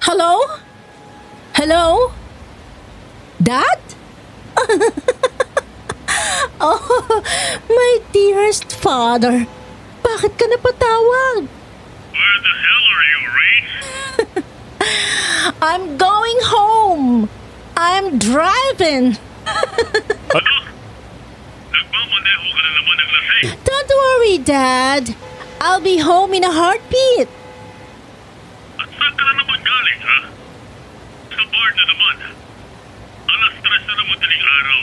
Hello? Hello? Dad? Oh, my dearest father. Bakit ka napatawag? Where the hell are you, Ray? I'm going home. I'm driving. Ano? Nagmamaneho ka na naman ng lasing. Don't worry, Dad. I'll be home in a heartbeat. At saan ka na naman galing, ha? Sa bar na naman. Alas 3 na ng madaling araw.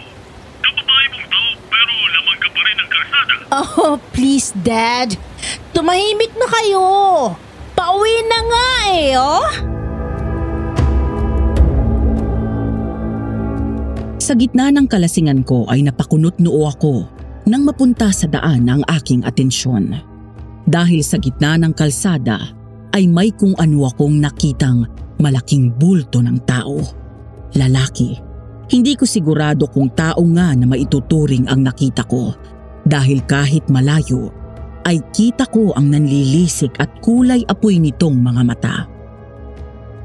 Kababae mong tao pero lamang ka pa rin ng kalsada. Oh, please, Dad. Tumahimik na kayo. Pauwi na nga oh. Sa gitna ng kalasingan ko ay napakunot noo ako nang mapunta sa daan ang aking atensyon. Dahil sa gitna ng kalsada ay may kung ano akong nakitang malaking bulto ng tao. Lalaki. Hindi ko sigurado kung tao nga na maituturing ang nakita ko dahil kahit malayo ay kita ko ang nanlilisik at kulay apoy nitong mga mata.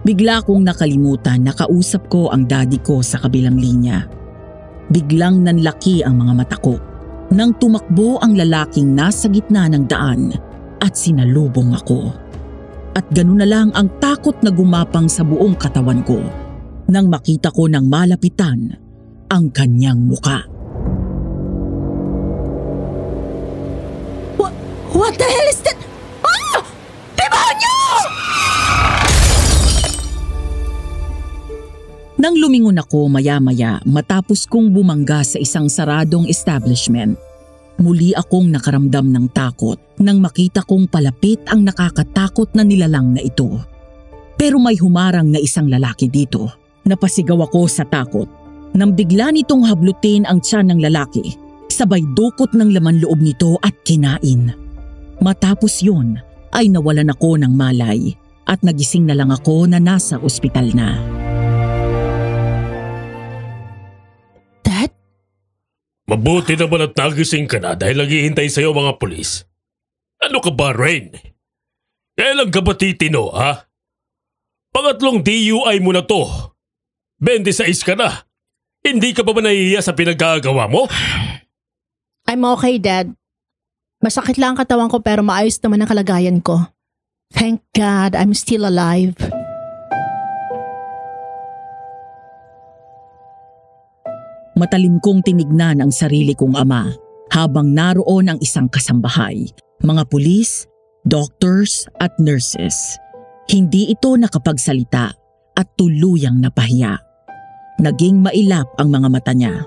Bigla kong nakalimutan na kausap ko ang daddy ko sa kabilang linya. Biglang nanlaki ang mga mata ko nang tumakbo ang lalaking nasa gitna ng daan at sinalubong ako. At ganoon na lang ang takot na gumapang sa buong katawan ko nang makita ko ng malapitan ang kanyang muka. What the hell is that? Ah! Demonyo! Nang lumingon ako maya-maya matapos kong bumangga sa isang saradong establishment, muli akong nakaramdam ng takot nang makita kong palapit ang nakakatakot na nilalang na ito. Pero may humarang na isang lalaki dito. Napasigaw ako sa takot nang bigla nitong hablutin ang tiyan ng lalaki, sabay dukot ng laman loob nito at kinain. Matapos yun ay nawalan ako ng malay at nagising na lang ako na nasa ospital na. Dad? Mabuti naman at nagising ka na dahil naghihintay sa'yo mga pulis. Ano ka ba, Rain? Kailan ka ba titino, ha? Pangatlong DUI mo na to. 26 ka na. Hindi ka pa ba nahihiya sa pinagkagawa mo? I'm okay, Dad. Masakit lang ang katawan ko pero maayos naman ang kalagayan ko. Thank God I'm still alive. Matalim kong tinignan ang sarili kong ama habang naroon ang isang kasambahay, mga pulis, doctors at nurses. Hindi ito nakapagsalita at tuluyang napahiya. Naging mailap ang mga mata niya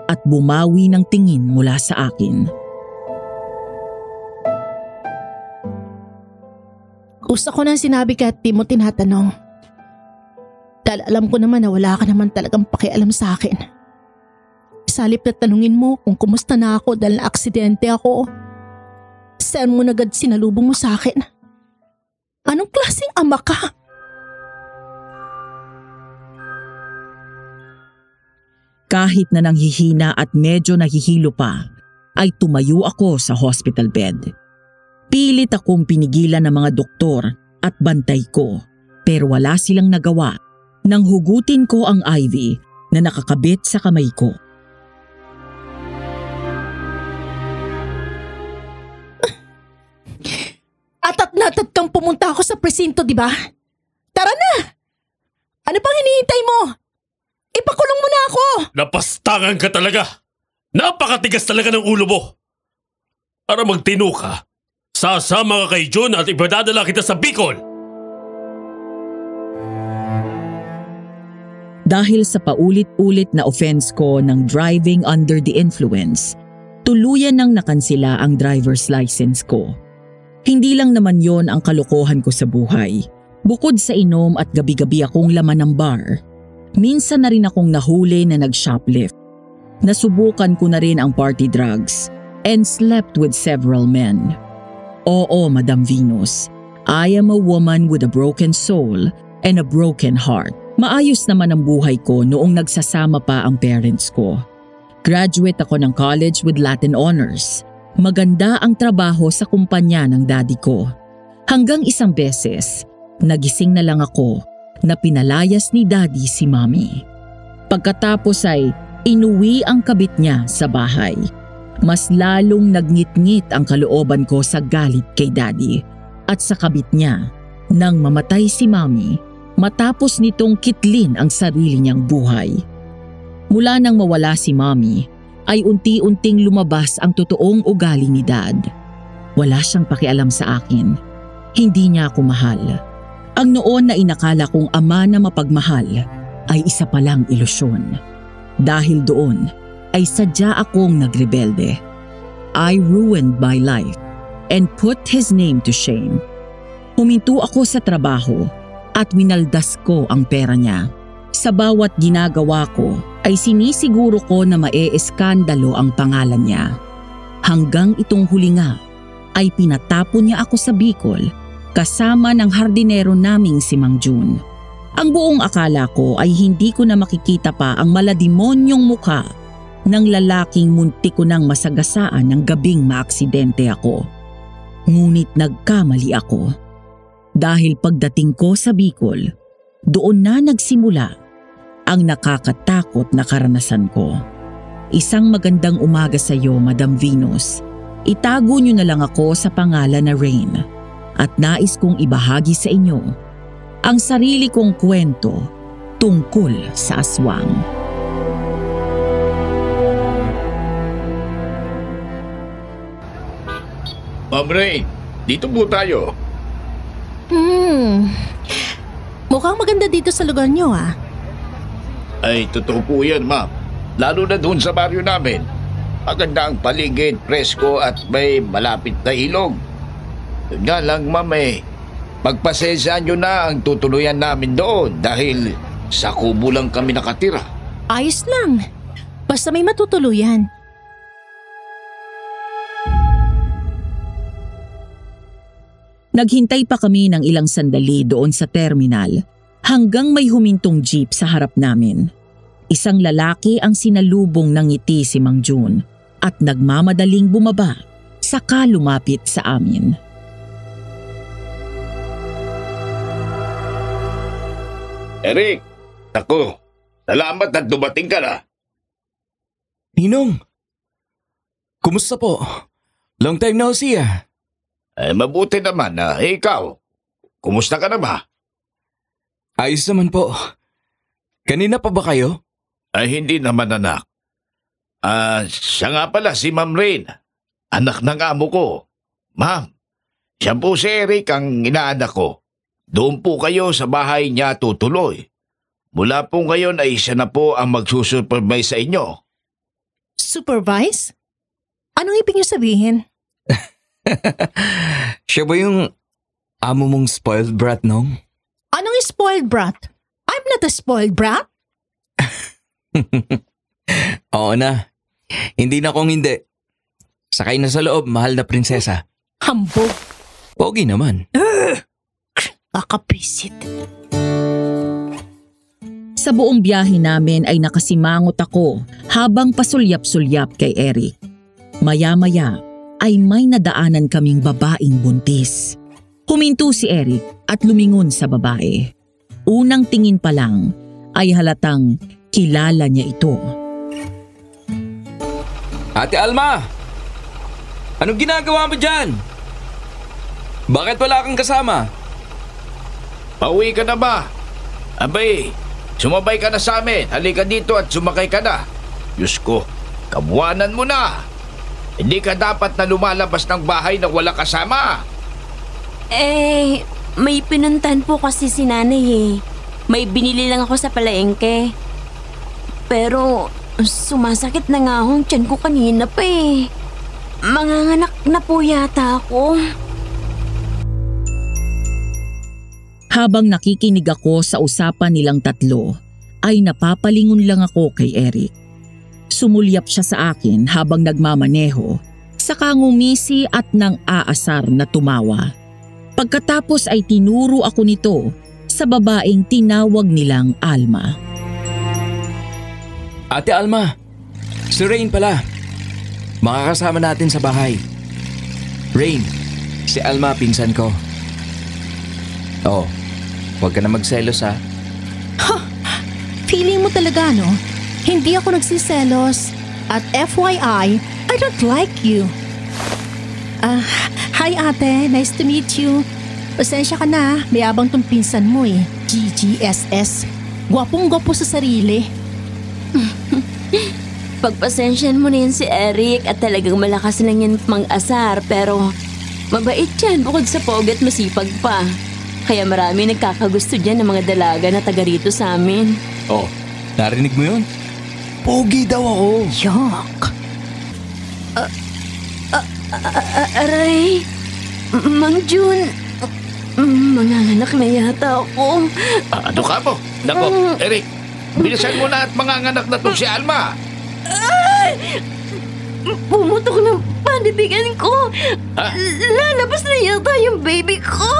at bumawi ng tingin mula sa akin. Gusto ko nang sinabi ka at di mo tinatanong. Dahil alam ko naman na wala ka naman talagang pakialam sa akin. Salip na tanungin mo kung kumusta na ako dahil na-aksidente ako. Saan mo nagad sinalubong mo sa akin? Anong klaseng ama ka? Kahit na nanghihina at medyo nahihilo pa, ay tumayo ako sa hospital bed. Pilit akong pinigilan ng mga doktor at bantay ko pero wala silang nagawa nang hugutin ko ang IV na nakakabit sa kamay ko. Atat kang pumunta ako sa presinto, di ba? Tara na! Ano pang hinihintay mo? Ipakulong mo na ako! Napastangan ka talaga! Napakatigas talaga ng ulo mo! Para magtino ka, sasama ka kay June at ipadadala kita sa Bicol! Dahil sa paulit-ulit na offense ko ng driving under the influence, tuluyan nang nakansila ang driver's license ko. Hindi lang naman yon ang kalokohan ko sa buhay. Bukod sa inom at gabi-gabi akong laman ng bar, minsan na rin akong nahuli na nag-shoplift. Nasubukan ko na rin ang party drugs and slept with several men. Oo, Madam Venus, I am a woman with a broken soul and a broken heart. Maayos naman ang buhay ko noong nagsasama pa ang parents ko. Graduate ako ng college with Latin honors. Maganda ang trabaho sa kumpanya ng daddy ko. Hanggang isang beses, nagising na lang ako na pinalayas ni Daddy si Mommy. Pagkatapos ay inuwi ang kabit niya sa bahay. Mas lalong nagngit-ngit ang kalooban ko sa galit kay Daddy at sa kabit niya nang mamatay si Mommy matapos nitong kitlin ang sarili niyang buhay. Mula nang mawala si Mommy ay unti-unting lumabas ang totoong ugali ni Dad. Wala siyang pakialam sa akin. Hindi niya ako mahal. Ang noon na inakala kong ama na mapagmahal ay isa palang ilusyon. Dahil doon ay sadya akong nagrebelde. I ruined my life and put his name to shame. Huminto ako sa trabaho at winaldas ko ang pera niya. Sa bawat ginagawa ko ay sinisiguro ko na mae-eskandalo ang pangalan niya. Hanggang itong huli nga ay pinatapon niya ako sa Bicol kasama ng hardinero naming si Mang Jun. Ang buong akala ko ay hindi ko na makikita pa ang malademonyong mukha ng lalaking muntik ko nang masagasaan ng gabing maaksidente ako. Ngunit nagkamali ako. Dahil pagdating ko sa Bicol, doon na nagsimula ang nakakatakot na karanasan ko. Isang magandang umaga sa iyo, Madam Venus. Itago niyo na lang ako sa pangalan na Rain at nais kong ibahagi sa inyo ang sarili kong kwento tungkol sa aswang. Ma'am Rain, dito po tayo. Mukhang maganda dito sa lugar niyo ah. Ay, totoo po yan, ma'am. Lalo na doon sa baryo namin. Maganda ang paligid, presko at may malapit na ilog. Yun nga lang, ma'am, pagpasensyahan nyo na ang tutuluyan namin doon dahil sa kubo lang kami nakatira. Ayos lang. Basta may matutuluyan. Naghintay pa kami ng ilang sandali doon sa terminal hanggang may humintong jeep sa harap namin. Isang lalaki ang sinalubong ng ngiti si Mang Jun at nagmamadaling bumaba saka lumapit sa amin. Eric, naku, salamat at dumating ka na. Ninong, kumusta po? Long time no see ah. Mabuti naman na ikaw. Kumusta ka na ba? Ayos naman po. Kanina pa ba kayo? Ay, hindi naman anak. Siya nga pala si Ma'am Rain, anak ng amo ko. Ma'am, siya po si Eric ang inaanak ko. Doon po kayo sa bahay niya tutuloy. Mula po ngayon ay siya na po ang magsusupervise sa inyo. Supervise? Anong ibig niyo sabihin? Siya ba yung amo mong spoiled brat, Nong? Anong spoiled brat? I'm not a spoiled brat. Oo na. Hindi na kung hindi. Sakay na sa loob, mahal na prinsesa. Hambog. Pogi naman. Kakapisit. Sa buong biyahe namin ay nakasimangot ako habang pasulyap-sulyap kay Eric. Maya-maya ay may nadaanan kaming babaeng buntis. Huminto si Eric at lumingon sa babae. Unang tingin pa lang ay halatang kilala niya ito. Ate Alma! Anong ginagawa mo dyan? Bakit wala kang kasama? Pauwi ka na ba? Abay, sumabay ka na sa amin. Halika dito at sumakay ka na. Diyos ko, kabuanan mo na. Hindi ka dapat na lumalabas ng bahay na wala kasama. May pinuntahan po kasi si nanay . May binili lang ako sa palengke. Pero sumasakit na nga akong tiyan ko kanina pa . Manganganak na po yata ako. Habang nakikinig ako sa usapan nilang tatlo, ay napapalingon lang ako kay Eric. Sumulyap siya sa akin habang nagmamaneho, saka ngumisi at nang aasar na tumawa. Pagkatapos ay tinuro ako nito sa babaeng tinawag nilang Alma. Ate Alma, si Rain pala. Makakasama natin sa bahay. Rain, si Alma pinsan ko. Oh, huwag ka na magselos ha. Feeling mo talaga, no? Hindi ako nagsiselos. At FYI, I don't like you. Hi ate, nice to meet you. Pasensya ka na, mayabang tong pinsan mo eh. GGSS. Gwapong-gwapo sa sarili. Pagpasensyan mo na yan si Eric at talagang malakas lang yan mang-asar pero mabait yan bukod sa pogi at masipag pa. Kaya marami nagkakagusto dyan ng mga dalaga na taga rito sa amin. Oh, narinig mo yun? Pogi daw ako. Yuck. Aray, Mang Jun, manganganak na yata ako. Ano ka mo? Nako, Eric, bilisan mo na at manganganak na to si Alma. Ay! Pumutok ng panibigan ko. Ha? Lalabas na yata yung baby ko.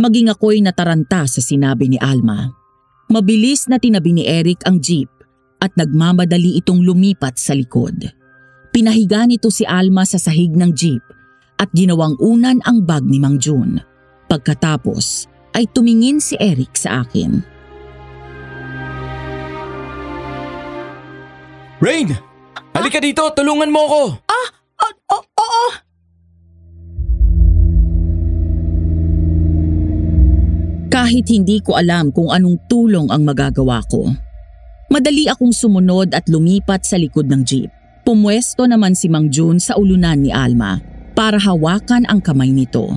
Maging ako'y nataranta sa sinabi ni Alma. Mabilis na tinabi ni Eric ang jeep at nagmamadali itong lumipat sa likod. Pinahiga nito si Alma sa sahig ng jeep at ginawang unan ang bag ni Mang Jun. Pagkatapos ay tumingin si Eric sa akin. Rain! Halika dito, tulungan mo ako! Oo. Kahit hindi ko alam kung anong tulong ang magagawa ko. Madali akong sumunod at lumipat sa likod ng jeep. Pumwesto naman si Mang Jun sa ulunan ni Alma para hawakan ang kamay nito.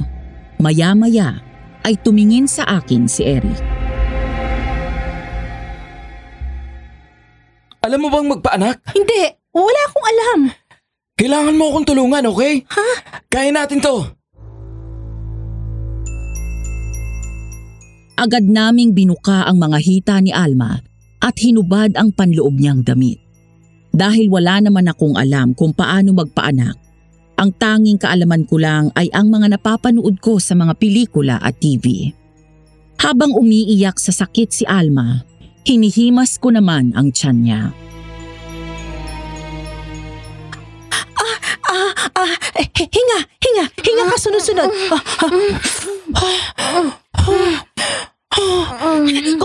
Maya-maya ay tumingin sa akin si Eric. Alam mo bang magpaanak? Hindi, wala akong alam. Kailangan mo akong tulungan, okay? Ha? Kaya natin to. Agad naming binuka ang mga hita ni Alma at hinubad ang panloob niyang damit. Dahil wala naman akong alam kung paano magpaanak, ang tanging kaalaman ko lang ay ang mga napapanood ko sa mga pelikula at TV. Habang umiiyak sa sakit si Alma, hinihimas ko naman ang tiyan niya. Hinga ka sunod-sunod.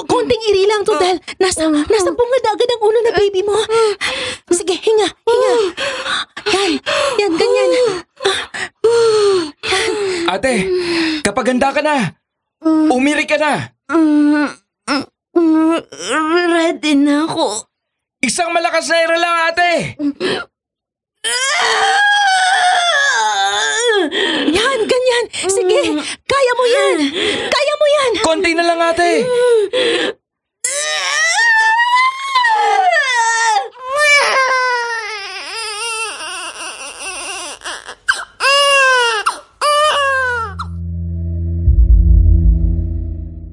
Konting iri lang to dahil nasa bungad agad ang ulo na baby mo. Sige, hinga. Yan, ganyan. Ate, kapag handa ka na, umiri ka na. Ready na ako. Isang malakas na ira lang, ate. Yan, ganyan. Sige, kaya mo yan. Konti na lang, ate.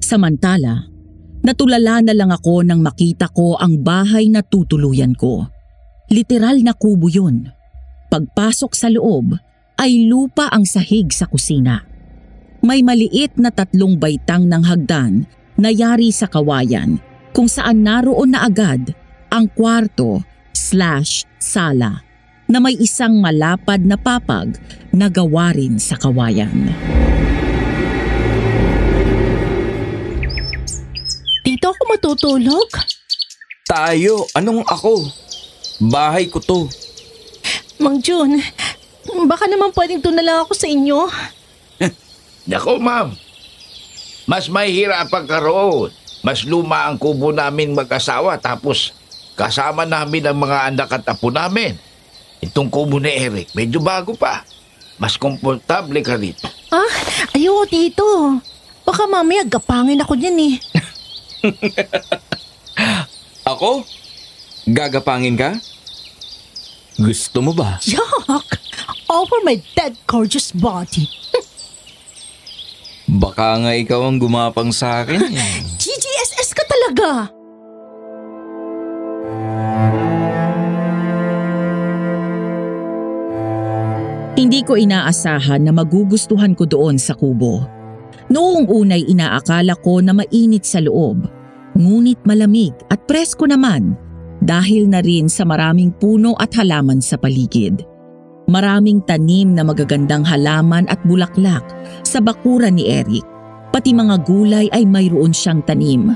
Samantala, natulala na lang ako nang makita ko ang bahay na tutuluyan ko. Literal na kubo yun. Pagpasok sa loob ay lupa ang sahig sa kusina. May maliit na 3 baitang ng hagdan na yari sa kawayan kung saan naroon na agad ang kwarto/sala na may isang malapad na papag na gawa rin sa kawayan. Dito ako matutulog? Tayo, anong ako? Bahay ko to. Mang Jun, baka naman pwedeng doon na lang ako sa inyo. Nako, ma'am. Mas mahihirapan ka roon. Mas luma ang kubo namin mag-asawa tapos kasama namin ang mga anak at apo namin. Itong kubo ni Eric, medyo bago pa. Mas komportable ka rito. Ayoko dito. Baka mamaya gapangin ako dyan eh. Ako? Gagapangin ka? Gusto mo ba? Yuck! Over my dead gorgeous body. Baka nga ikaw ang gumapang sa akin. GGSS ka talaga! Hindi ko inaasahan na magugustuhan ko doon sa kubo. Noong unay inaakala ko na mainit sa loob, ngunit malamig at presko naman dahil na rin sa maraming puno at halaman sa paligid. Maraming tanim na magagandang halaman at bulaklak sa bakuran ni Eric. Pati mga gulay ay mayroon siyang tanim.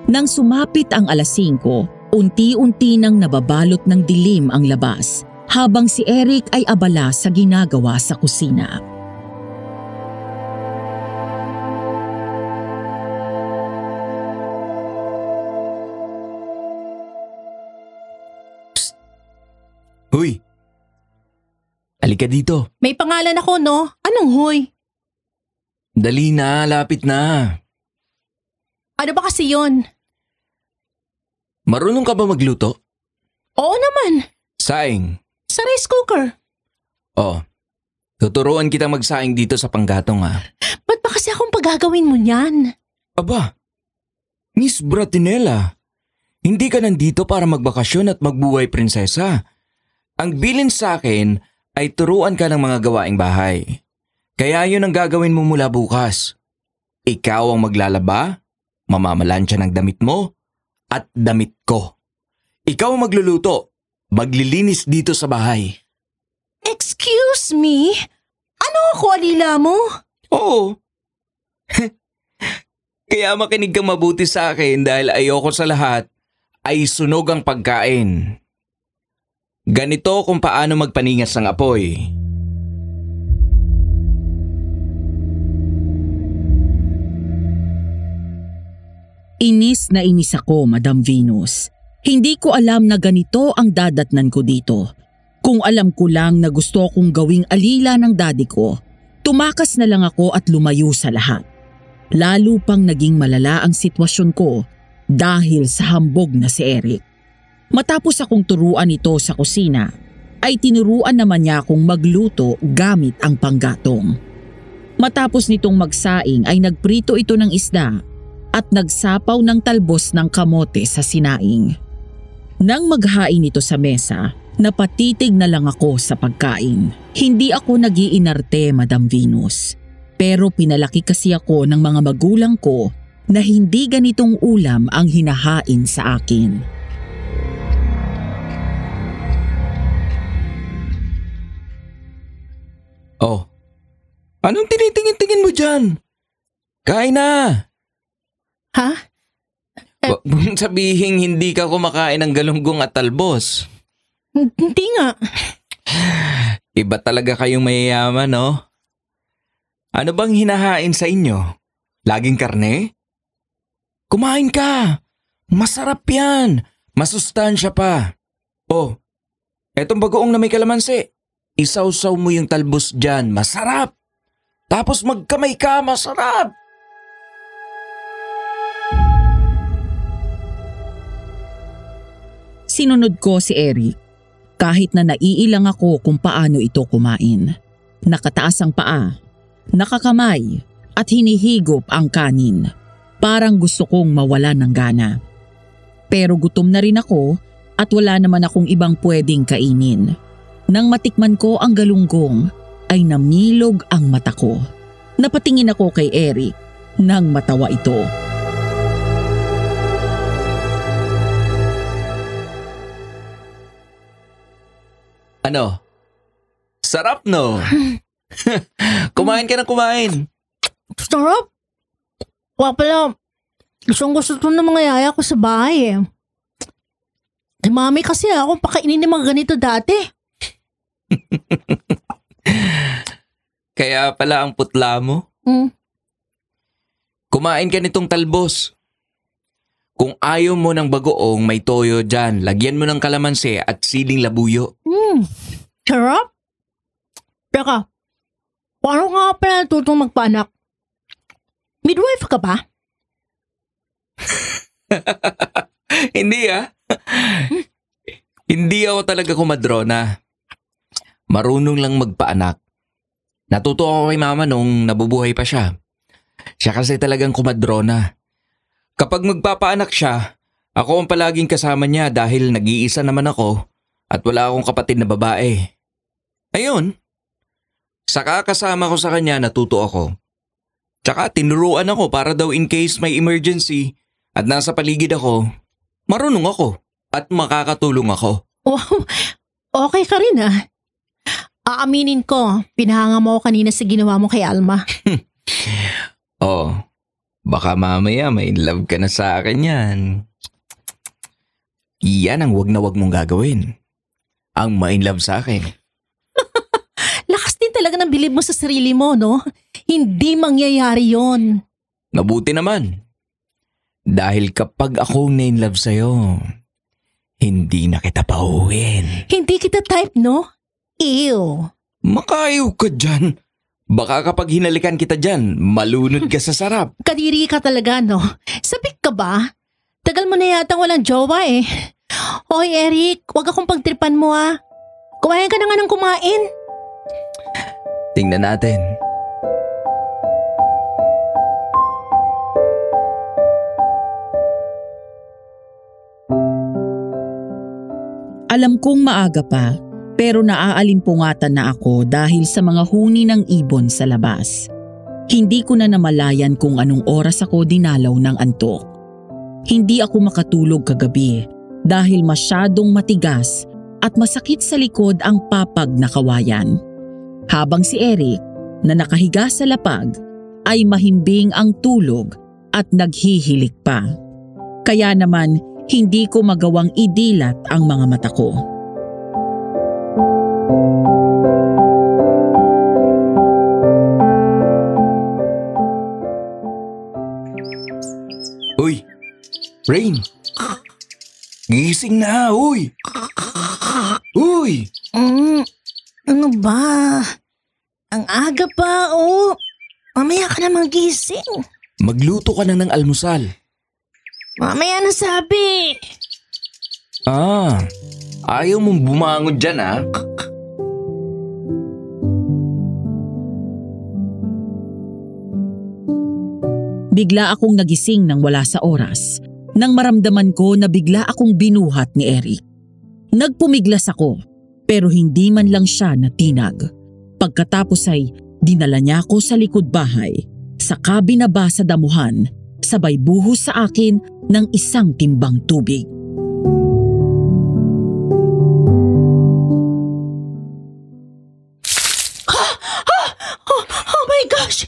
Nang sumapit ang 5:00, unti-unti nang nababalot ng dilim ang labas habang si Eric ay abala sa ginagawa sa kusina. Huy! Halika dito. May pangalan ako, no? Anong huy? Dali na, lapit na. Ano ba kasi yon? Marunong ka ba magluto? Oo naman. Saing. Sa rice cooker. Oh, tuturuan kita magsaing dito sa panggatong ha. Ba't ba kasi akong pagagawin mo niyan? Aba, Miss Bratinella, hindi ka nandito para magbakasyon at magbuhay prinsesa. Ang bilin sa akin ay turuan ka ng mga gawaing bahay. Kaya yun ang gagawin mo mula bukas. Ikaw ang maglalaba, mamamalansya ng damit mo, at damit ko. Ikaw ang magluluto, maglilinis dito sa bahay. Excuse me? Ano ako, alila mo? Oo. Kaya makinig kang mabuti sa akin dahil ayoko sa lahat ay sunog ang pagkain. Ganito kung paano magpaningas ng apoy. Inis na inis ako, Madam Venus. Hindi ko alam na ganito ang dadatnan ko dito. Kung alam ko lang na gusto kong gawing alila ng daddy ko, tumakas na lang ako at lumayo sa lahat. Lalo pang naging malala ang sitwasyon ko dahil sa hambog na si Eric. Matapos akong turuan ito sa kusina, ay tinuruan naman niya akong magluto gamit ang panggatong. Matapos nitong magsaing ay nagprito ito ng isda at nagsapaw ng talbos ng kamote sa sinaing. Nang maghain ito sa mesa, napatitig na lang ako sa pagkain. Hindi ako nag-iinarte, Madam Venus. Pero pinalaki kasi ako ng mga magulang ko na hindi ganitong ulam ang hinahain sa akin. Oh, anong tinitingin-tingin mo dyan? Kain na! Ha? Huwag mong sabihin hindi ka kumakain ng galunggong at talbos. Hindi nga. Iba talaga kayong mayayaman, no? Ano bang hinahain sa inyo? Laging karne? Kumain ka! Masarap yan! Masustansya pa! Oh, etong bagoong na may kalamansi. Isawsaw mo yung talbos dyan, masarap! Tapos magkamay ka, masarap! Sinunod ko si Eric. Kahit na naiilang ako kung paano ito kumain. Nakataas ang paa, nakakamay at hinihigop ang kanin. Parang gusto kong mawala ng gana. Pero gutom na rin ako at wala naman akong ibang pwedeng kainin. Nang matikman ko ang galunggong ay namilog ang mata ko. Napatingin ako kay Eric nang matawa ito. Ano? Sarap, no? Kumain ka na kumain. Sarap. Wala pala. Gusto ito ng mga yaya ko sa bahay eh. Si mami kasi ako pakainin ng mga ganito dati. Kaya pala ang putla mo? Kumain ka nitong talbos. Kung ayaw mo ng bagoong may toyo dyan, lagyan mo ng kalamansi at siling labuyo. Sarap. Teka, paano nga pala natutong magpanak? Midwife ka ba? Hindi Hindi ako talaga kumadrona. Marunong lang magpaanak. Natuto ako kay mama nung nabubuhay pa siya. Siya kasi talagang kumadrona. Kapag magpapaanak siya, ako ang palaging kasama niya dahil nag-iisa naman ako at wala akong kapatid na babae. Ayun, saka kasama ko sa kanya natuto ako. Tsaka tinuruan ako para daw in case may emergency at nasa paligid ako, marunong ako at makakatulong ako. Wow, okay ka rin ah. Aaminin ko, pinahanga mo ako kanina sa ginawa mo kay Alma. Oh, baka mamaya may in love ka na sa akin yan. Yan ang wag na wag mong gagawin. Ang ma-in love sa akin. Lakas din talaga ng bilib mo sa sarili mo, no? Hindi mangyayari yon. Mabuti naman. Dahil kapag ako na-in love sa'yo, hindi na kita pauwiin. Hindi kita type, no? Ew. Makayaw ka dyan. Baka kapag hinalikan kita dyan, malunod ka sa sarap. Kadiri ka talaga, no? Sabik ka ba? Tagal mo na yata walang jowa eh. Hoy Eric, wag akong pagtripan mo ah. Kumain ka na nga ng kumain. Tingnan natin. Alam kong maaga pa, pero naaaalimpungatan na ako dahil sa mga huni ng ibon sa labas. Hindi ko na namalayan kung anong oras ako dinalaw ng antok. Hindi ako makatulog kagabi dahil masyadong matigas at masakit sa likod ang papag na kawayan. Habang si Eric, na nakahiga sa lapag, ay mahimbing ang tulog at naghihilik pa. Kaya naman, hindi ko magawang idilat ang mga mata ko. Uy, Rain. Gising na, uy. Uy. Ano ba? Ang aga pa, oh. Mamaya ka na magising. Magluto ka na ng almusal. Mamaya na sabi. Ayaw mong bumangon dyan ah. Bigla akong nagising nang wala sa oras, nang maramdaman ko na bigla akong binuhat ni Eric. Nagpumiglas ako, pero hindi man lang siya natinag. Pagkatapos ay dinala niya ako sa likod bahay, saka binaba sa damuhan, sabay buhos sa akin ng isang timbang tubig. Oh my gosh!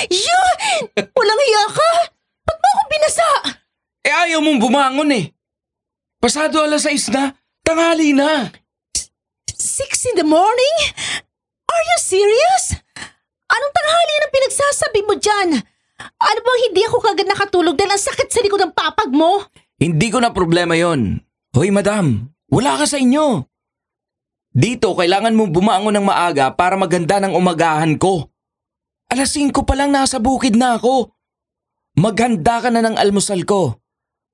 Yun! Walang hiya ka? Ba't mo ako binasa? Ayaw mong bumangon eh. Pasado 6:00 na, tanghali na. 6 in the morning? Are you serious? Anong tanghali ang pinagsasabi mo dyan? Ano bang hindi ako kagad nakatulog dahil ang sakit sa likod ng papag mo? Hindi ko na problema yon. Hoy madam, wala ka sa inyo. Dito kailangan mong bumangon ng maaga para maganda ng umagahan ko. 5:00 pa lang nasa bukid na ako. Maghanda ka na ng almusal ko.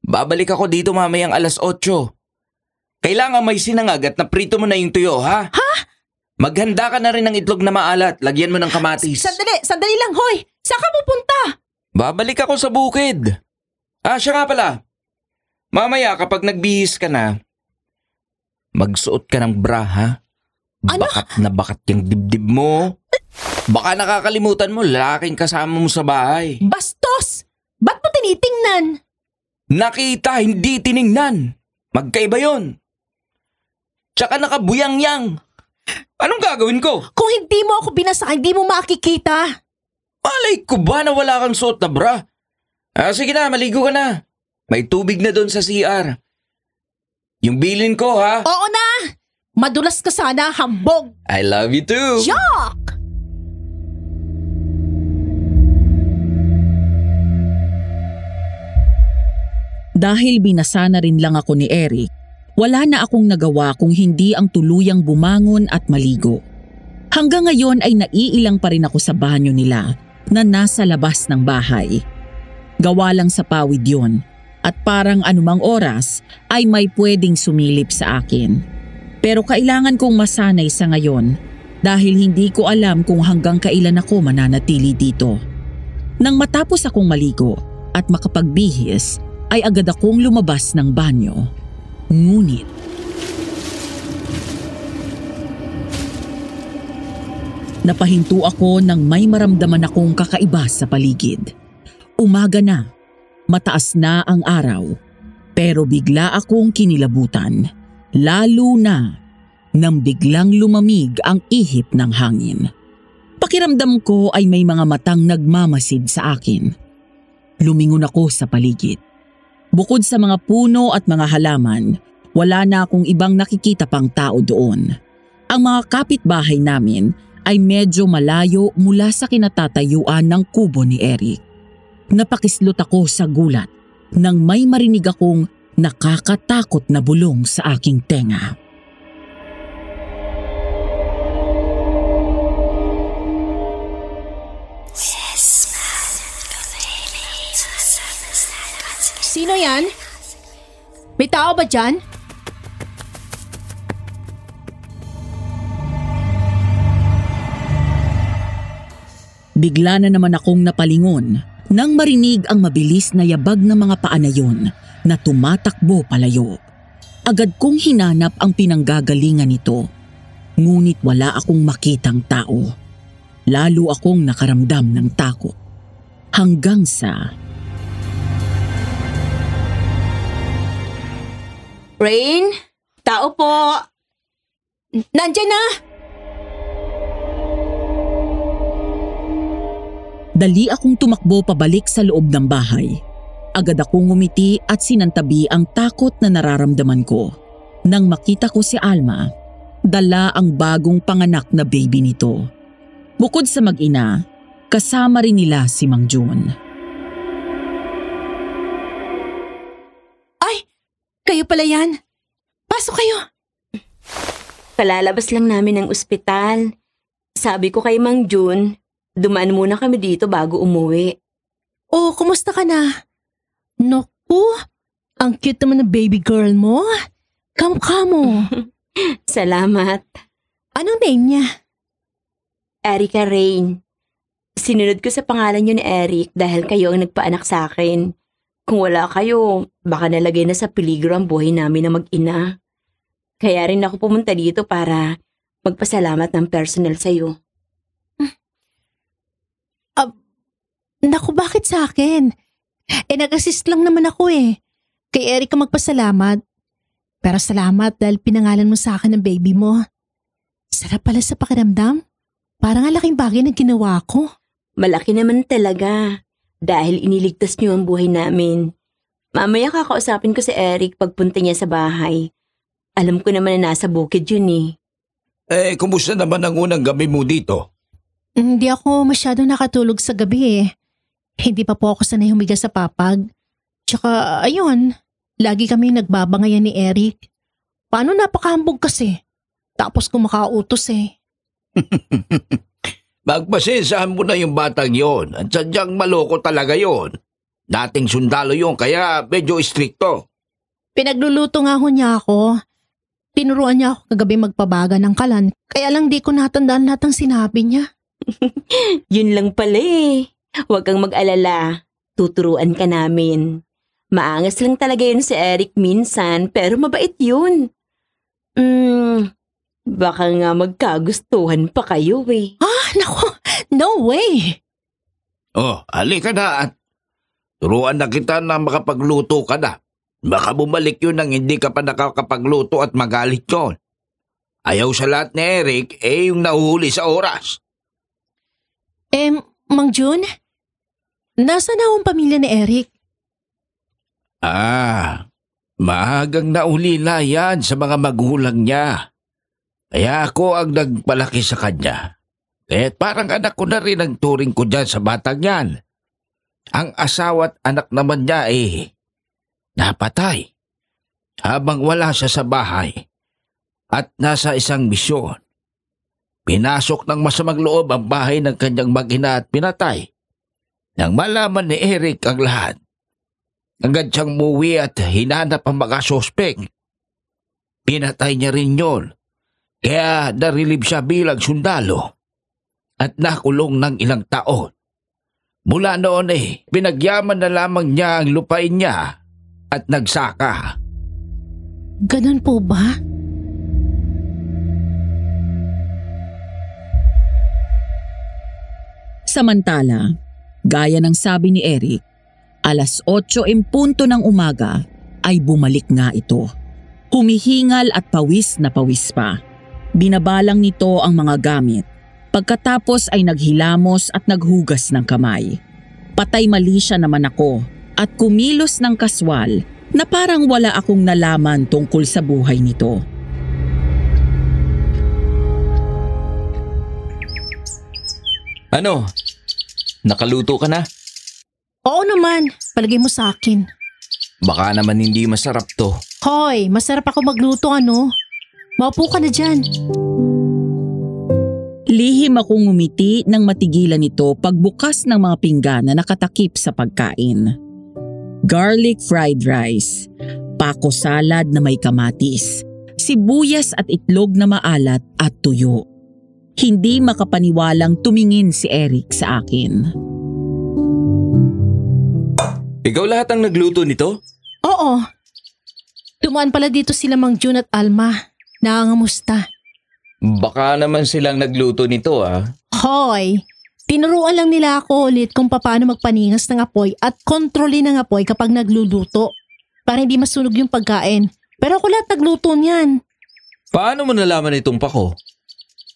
Babalik ako dito mamayang 8:00. Kailangan may sinangag at naprito mo na yung tuyo, ha? Ha? Maghanda ka na rin ng itlog na maalat. Lagyan mo ng kamatis. Sandali lang, hoy! Saan ka pupunta? Babalik ako sa bukid. Siya nga pala. Mamaya kapag nagbihis ka na, magsuot ka ng bra, ha? Ano? Bakat na bakat yung dibdib mo. Baka nakakalimutan mo, lalaking kasama mo sa bahay. Bastos! Ba't mo tinitingnan? Nakita, hindi tiningnan. Magkaiba yon. Tsaka nakabuyang-yang. Anong gagawin ko? Kung hindi mo ako binasa, hindi mo makikita. Malay ko ba na wala kang suot na bra? Sige na, maligo ka na. May tubig na doon sa CR. Yung bilin ko, ha? Oo na! Madulas ka sana, hambog! I love you too. Yuck! Dahil binasa na rin lang ako ni Eric, wala na akong nagawa kung hindi ang tuluyang bumangon at maligo. Hanggang ngayon ay naiilang pa rin ako sa banyo nila na nasa labas ng bahay. Gawa lang sa pawid yon at parang anumang oras ay may pwedeng sumilip sa akin. Pero kailangan kong masanay sa ngayon dahil hindi ko alam kung hanggang kailan ako mananatili dito. Nang matapos akong maligo at makapagbihis, ay agad akong lumabas ng banyo. Ngunit napahinto ako nang may maramdaman akong kakaiba sa paligid. Umaga na, mataas na ang araw, pero bigla akong kinilabutan. Lalo na nang biglang lumamig ang ihip ng hangin. Pakiramdam ko ay may mga matang nagmamasid sa akin. Lumingon ako sa paligid. Bukod sa mga puno at mga halaman, wala na akong ibang nakikita pang tao doon. Ang mga kapitbahay namin ay medyo malayo mula sa kinatatayuan ng kubo ni Eric. Napakislot ako sa gulat nang may marinig akong nakakatakot na bulong sa aking tenga. Sino yan? May tao ba dyan? Bigla na naman akong napalingon nang marinig ang mabilis na yabag ng mga paa na yun na tumatakbo palayo. Agad kong hinanap ang pinanggagalingan nito, ngunit wala akong makitang tao. Lalo akong nakaramdam ng takot. Hanggang sa... Rain? Tao po! Nandyan na! Dali akong tumakbo pabalik sa loob ng bahay. Agad akong ngumiti at sinantabi ang takot na nararamdaman ko. Nang makita ko si Alma, dala ang bagong panganak na baby nito. Bukod sa mag-ina, kasama rin nila si Mang Jun. Ay! Kayo pala yan. Pasok kayo. Kalalabas lang namin ng ospital. Sabi ko kay Mang Jun, dumaan muna kami dito bago umuwi. Oh, kumusta ka na? Naku, ang cute naman ng baby girl mo. Kamukha mo. Salamat. Anong name niya? Erica Rain. Sinunod ko sa pangalan niyo ni Eric dahil kayo ang nagpaanak sa akin. Kung wala kayo, baka nalagay na sa peligro ang buhay namin na mag-ina. Kaya rin ako pumunta dito para magpasalamat ng personal sa'yo. Naku, bakit sa akin? Nag-assist lang naman ako eh. Kay Eric ka magpasalamat. Pero salamat dahil pinangalan mo sa akin ng baby mo. Sarap pala sa pakiramdam. Parang ang laking bagay na ginawa ko. Malaki naman talaga. Dahil iniligtas niyo ang buhay namin. Mamaya kakausapin ko si Eric pagpunta niya sa bahay. Alam ko naman na nasa bukid yun eh. Kumusta naman ang unang gabi mo dito? Hindi ako masyadong nakatulog sa gabi eh. Hindi pa po ako sanay humiga sa papag. Tsaka ayun, lagi kami nagbabangayan ni Eric. Paano napakahambog kasi? Tapos kumakautos eh. Magpasensahan mo na yung batang yon. At sadyang maloko talaga yon. Dating sundalo yon kaya medyo istrikto. Pinagluluto nga ho niya ako. Tinuruan niya ako kagabi magpabaga ng kalan. Kaya lang di ko natandaan lahat ng sinabi niya. Yun lang pala eh. Huwag kang mag-alala. Tuturuan ka namin. Maangas lang talaga yun si Eric minsan pero mabait yun. Baka nga magkagustuhan pa kayo eh. Naku, no way! Halika na at turuan na kita na makapagluto ka na. Baka bumalik yun nang hindi ka pa nakakapagluto at magalit yun. Ayaw sa lahat ni Eric yung nahuhuli sa oras. Mang Jun? Nasaan na ang pamilya ni Eric? Maagang naulila yan sa mga magulang niya. Kaya ako ang nagpalaki sa kanya. Kaya't parang anak ko na rin ang turing ko dyan sa batang yan. Ang asawa at anak naman niya napatay habang wala siya sa bahay at nasa isang misyon. Pinasok ng masamang loob ang bahay ng kanyang mag-ina at pinatay. Nang malaman ni Eric ang lahat, agad siyang muwi at hinanap ang mga sospek. Pinatay niya rin yun, kaya narilib siya bilang sundalo at nakulong ng ilang taon. Mula noon pinagyaman na lamang niya ang lupain niya at nagsaka. Ganun po ba? Samantala, gaya ng sabi ni Eric, 8:00 ng umaga ay bumalik nga ito. Humihingal at pawis na pawis pa. Binabalang nito ang mga gamit. Pagkatapos ay naghilamos at naghugas ng kamay. Patay mali siya naman ako at kumilos ng kaswal na parang wala akong nalaman tungkol sa buhay nito. Ano? Nakaluto ka na? Oo naman, palagay mo sa akin. Baka naman hindi masarap to. Hoy, masarap ako magluto ano? Maupo ka na dyan. Lihim akong ngumiti nang matigilan ito pagbukas ng mga pinggan na nakatakip sa pagkain. Garlic fried rice, pako salad na may kamatis, sibuyas at itlog na maalat at tuyo. Hindi makapaniwalang tumingin si Eric sa akin. Ikaw lahat ang nagluto nito? Oo. Dumaan pala dito sila Mang June at Alma. Nangangamusta. Baka naman silang nagluto nito Hoy, tinuruan lang nila ako ulit kung paano magpaningas ng apoy at kontrolin ng apoy kapag nagluluto para hindi masunog yung pagkain. Pero ako lahat nagluto niyan. Paano mo nalaman itong pako?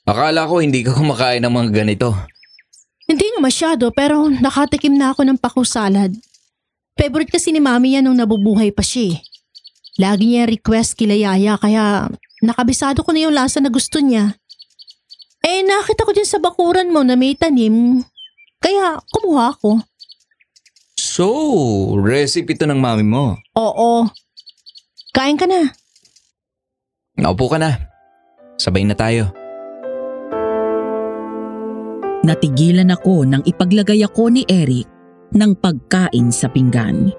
Akala ko hindi ka kumakain ng mga ganito. Hindi nga masyado pero nakatikim na ako ng pako salad. Favorite kasi ni Mami yan nung nabubuhay pa siya. Lagi niya request kila Yaya kaya nakabisado ko na yung lasa na gusto niya. Nakita ko din sa bakuran mo na may tanim, kaya kumuha ako. So, recipe to ng mami mo? Oo. Kain ka na. Naupo ka na. Sabay na tayo. Natigilan ako nang ipaglagay ako ni Eric ng pagkain sa pinggan.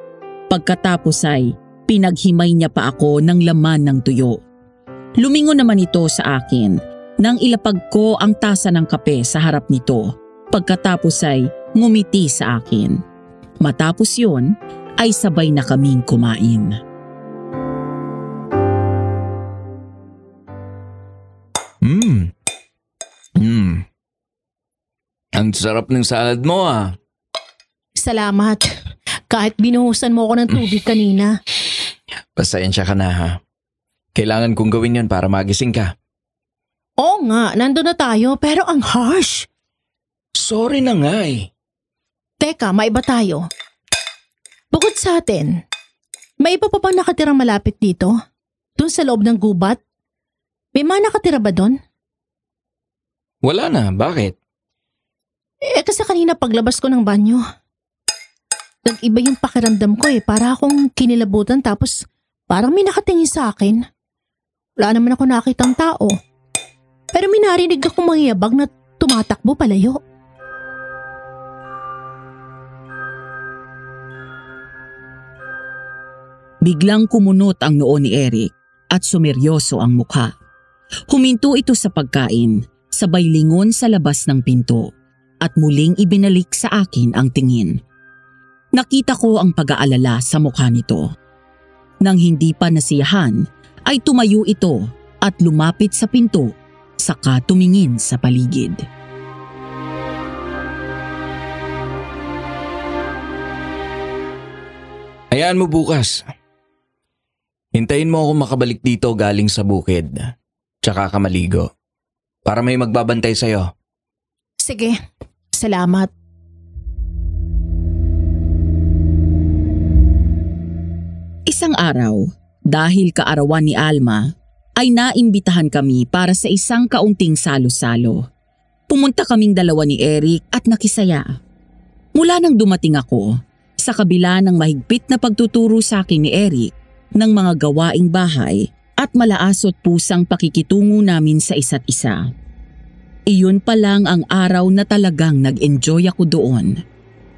Pagkatapos ay pinaghimay niya pa ako ng laman ng tuyo. Lumingon naman ito sa akin nang ilapag ko ang tasa ng kape sa harap nito. Pagkatapos ay ngumiti sa akin. Matapos yun ay sabay na kaming kumain. Ang sarap ng salad mo Salamat. Kahit binuhusan mo ako ng tubig kanina. Pasensya ka na Kailangan kong gawin yon para magising ka. Oo nga, nandun na tayo pero ang harsh. Sorry na nga Teka, maiba tayo. Bukod sa atin, may iba pa bang nakatirang malapit dito? Doon sa loob ng gubat? May mga nakatira ba doon? Wala na, bakit? Kasi kanina paglabas ko ng banyo, nag-iba yung pakiramdam ko para akong kinilabutan tapos parang may nakatingin sa akin. Wala naman ako nakitang tao. Pero may narinig akong mangyayabag na tumatakbo palayo. Biglang kumunot ang noo ni Eric at sumeryoso ang mukha. Huminto ito sa pagkain, sabay lingon sa labas ng pinto at muling ibinalik sa akin ang tingin. Nakita ko ang pag-aalala sa mukha nito. Nang hindi pa nasiyahan, ay tumayo ito at lumapit sa pinto, saka tumingin sa paligid. Hayaan mo bukas. Hintayin mo ako makabalik dito galing sa bukid, tsaka ka maligo, para may magbabantay sa'yo. Sige, salamat. Isang araw, dahil kaarawan ni Alma, ay naimbitahan kami para sa isang kaunting salo-salo. Pumunta kaming dalawa ni Eric at nakisaya. Mula nang dumating ako, sa kabila ng mahigpit na pagtuturo sa akin ni Eric ng mga gawaing bahay at malaasot pusang pakikitungo namin sa isa't isa. Iyon pa lang ang araw na talagang nag-enjoy ako doon.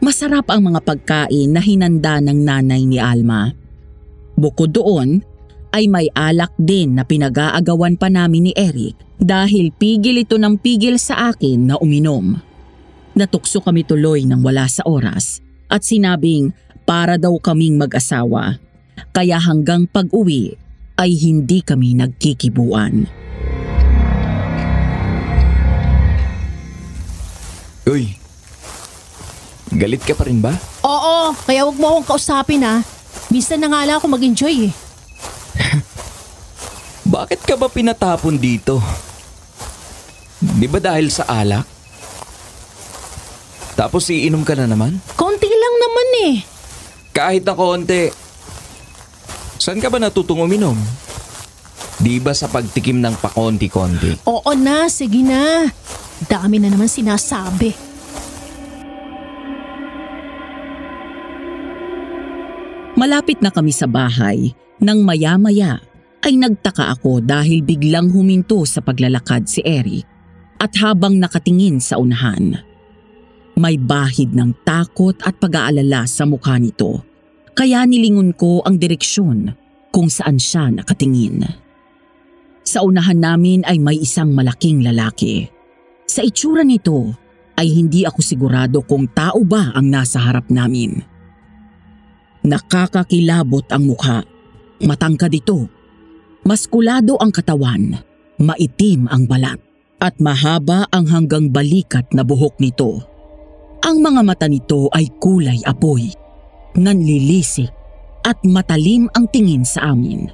Masarap ang mga pagkain na hinanda ng nanay ni Alma. Bukod doon, ay may alak din na pinag-aagawan pa namin ni Eric dahil pigil ito ng pigil sa akin na uminom. Natukso kami tuloy ng wala sa oras at sinabing para daw kaming mag-asawa. Kaya hanggang pag-uwi ay hindi kami nagkikibuan. Uy, galit ka pa rin ba? Oo, kaya wag mo akong kausapin Minsan na nga lang ako mag-enjoy Bakit ka ba pinatapon dito? Di ba dahil sa alak? Tapos iinom ka na naman? Konti lang naman eh. Kahit na konti. Saan ka ba natutong uminom? Di ba sa pagtikim ng pakonti-konti? Oo na, sige na. Dami na naman sinasabi. Malapit na kami sa bahay nang maya-maya ay nagtaka ako dahil biglang huminto sa paglalakad si Eric at habang nakatingin sa unahan. May bahid ng takot at pag-aalala sa mukha nito kaya nilingon ko ang direksyon kung saan siya nakatingin. Sa unahan namin ay may isang malaking lalaki. Sa itsura nito ay hindi ako sigurado kung tao ba ang nasa harap namin. Nakakakilabot ang mukha, matangkad ito, maskulado ang katawan, maitim ang balat, at mahaba ang hanggang balikat na buhok nito. Ang mga mata nito ay kulay apoy, nanlilisik at matalim ang tingin sa amin.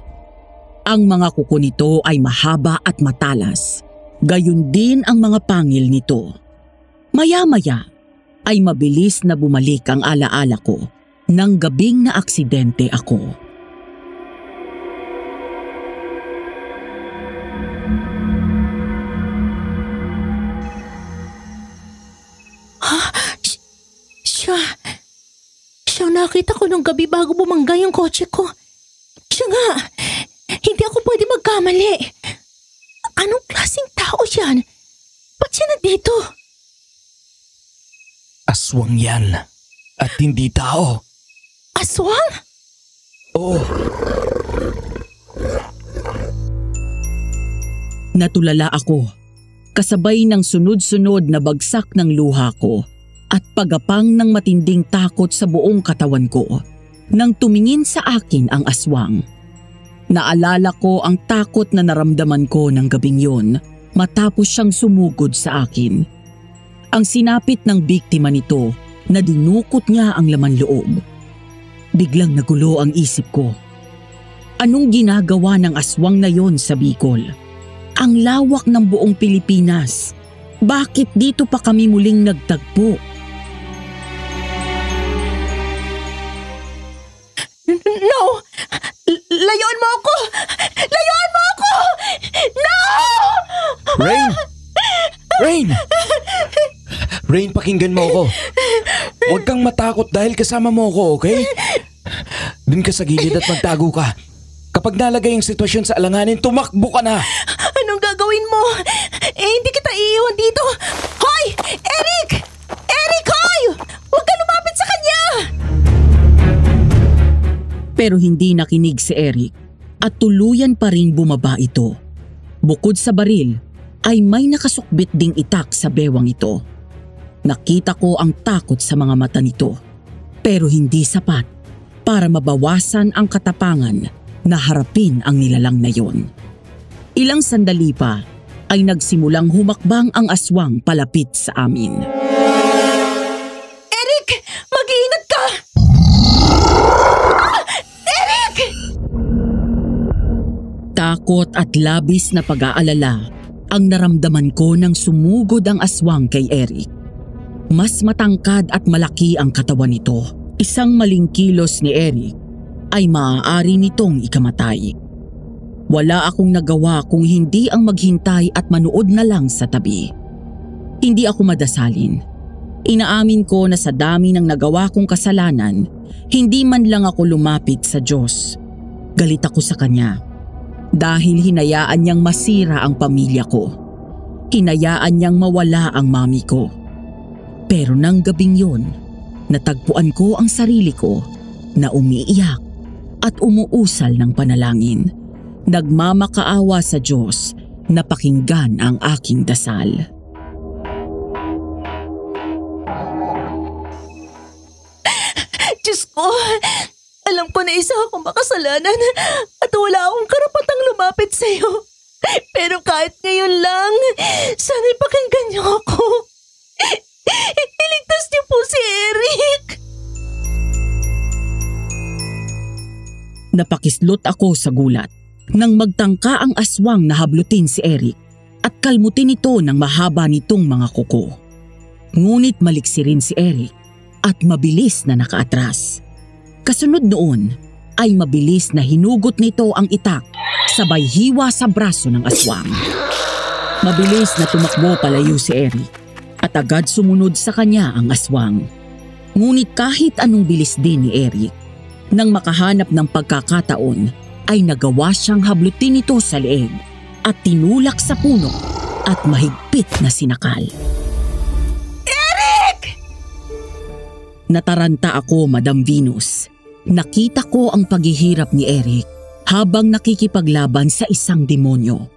Ang mga kuko nito ay mahaba at matalas, gayon din ang mga pangil nito. Maya-maya ay mabilis na bumalik ang alaala ko ng gabing na aksidente ako. Siya nakita ko nung gabi bago bumangga yung kotse ko. Siya nga, hindi ako pwede magkamali. Anong klaseng tao yan? Ba't siya nandito? Aswang yan at hindi tao. Aswang? Oo. Natulala ako, kasabay ng sunod-sunod na bagsak ng luha ko at pagapang ng matinding takot sa buong katawan ko nang tumingin sa akin ang aswang. Naalala ko ang takot na naramdaman ko ng gabing yon matapos siyang sumugod sa akin. Ang sinapit ng biktima nito na dinukot niya ang laman loob. Biglang nagulo ang isip ko. Anong ginagawa ng aswang na yon sa Bicol? Ang lawak ng buong Pilipinas. Bakit dito pa kami muling nagtagpo? No! Layuan mo ako! Layuan mo ako! No! Rain! Rain! Rain, pakinggan mo ako. Huwag kang matakot dahil kasama mo ako, okay? Dun ka sa gilid at magtago ka. Kapag nalagay ang sitwasyon sa alanganin, tumakbo ka na. Anong gagawin mo? Hindi kita iiwan dito. Hoy! Eric! Eric, hoy! Huwag ka lumapit sa kanya! Pero hindi nakinig si Eric at tuluyan pa rin bumaba ito. Bukod sa baril, ay may nakasukbit ding itak sa bewang ito. Nakita ko ang takot sa mga mata nito, pero hindi sapat para mabawasan ang katapangan na harapin ang nilalang na yon. Ilang sandali pa ay nagsimulang humakbang ang aswang palapit sa amin. Eric! Mag-iingat ka! Eric! Takot at labis na pag-aalala ang naramdaman ko nang sumugod ang aswang kay Eric. Mas matangkad at malaki ang katawan nito. Isang maling kilos ni Eric ay maaari nitong ikamatay. Wala akong nagawa kung hindi ang maghintay at manood na lang sa tabi. Hindi ako madasalin. Inaamin ko na sa dami ng nagawa kong kasalanan, hindi man lang ako lumapit sa Diyos. Galit ako sa Kanya dahil hinayaan niyang masira ang pamilya ko. Hinayaan niyang mawala ang mami ko. Pero nang gabing yon, natagpuan ko ang sarili ko na umiiyak at umuusal ng panalangin. Nagmamakaawa sa Diyos na pakinggan ang aking dasal. Diyos ko, alam ko na isa akong makasalanan at wala akong karapatang lumapit sa iyo. Pero kahit ngayon lang, sana'y pakinggan niyo ako. Iligtas niyo po si Eric. Napakislot ako sa gulat nang magtangka ang aswang na hablutin si Eric. at kalmutin ito ng mahaba nitong mga kuko. Ngunit maliksi rin si Eric at mabilis na nakaatras. Kasunod noon ay mabilis na hinugot nito ang itak sabay hiwa sa braso ng aswang. Mabilis na tumakbo palayo si Eric at agad sumunod sa kanya ang aswang. Ngunit kahit anong bilis din ni Eric, nang makahanap ng pagkakataon ay nagawa siyang hablutin ito sa leeg at tinulak sa puno at mahigpit na sinakal. Eric! Nataranta ako, Madam Venus. Nakita ko ang paghihirap ni Eric habang nakikipaglaban sa isang demonyo.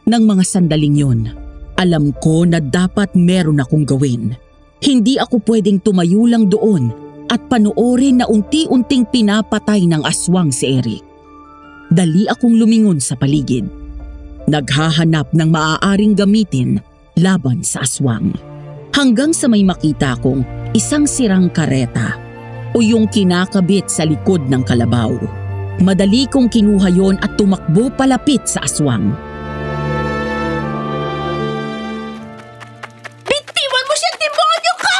Nang mga sandaling yun, alam ko na dapat meron akong gawin. Hindi ako pwedeng tumayo lang doon at panoorin na unti-unting pinapatay ng aswang si Eric. Dali akong lumingon sa paligid. Naghahanap ng maaaring gamitin laban sa aswang. Hanggang sa may makita kong isang sirang kareta o yung kinakabit sa likod ng kalabaw. Madali kong kinuha yon at tumakbo palapit sa aswang. Bitiwan mo siya, demonyo ka!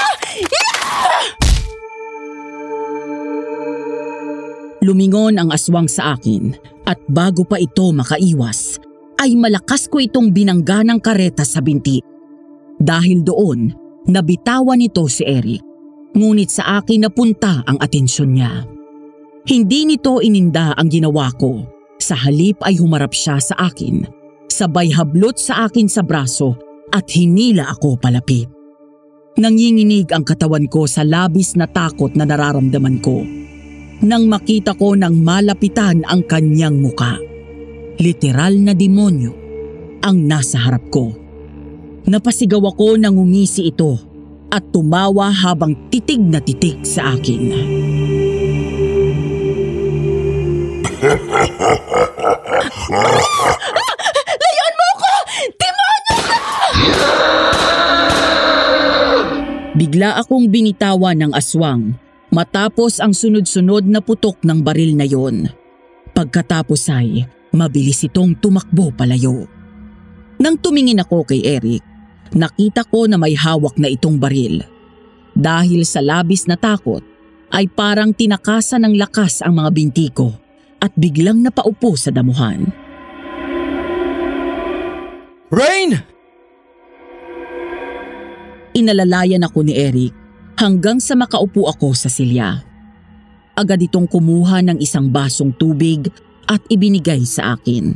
Lumingon ang aswang sa akin at bago pa ito makaiwas, ay malakas ko itong binangga ng kareta sa binti. Dahil doon, nabitawan nito si Eric. Ngunit sa akin napunta ang atensyon niya. Hindi nito ininda ang ginawa ko. Sa halip ay humarap siya sa akin. Sabay hablot sa akin sa braso at hinila ako palapit. Nanginginig ang katawan ko sa labis na takot na nararamdaman ko. Nang makita ko ng malapitan ang kanyang muka. Literal na demonyo ang nasa harap ko. Napasigaw ako nang umisi ito at tumawa habang titig na titig sa akin. Layon mo ko! Demonyo ka! Bigla akong binitawan ng aswang matapos ang sunod-sunod na putok ng baril na yon. Pagkatapos ay mabilis itong tumakbo palayo. Nang tumingin ako kay Eric, nakita ko na may hawak na itong baril. Dahil sa labis na takot, ay parang tinakasan ng lakas ang mga binti ko at biglang napaupo sa damuhan. Rain! Inalalayan ako ni Eric hanggang sa makaupo ako sa silya. Agad itong kumuha ng isang basong tubig at ibinigay sa akin.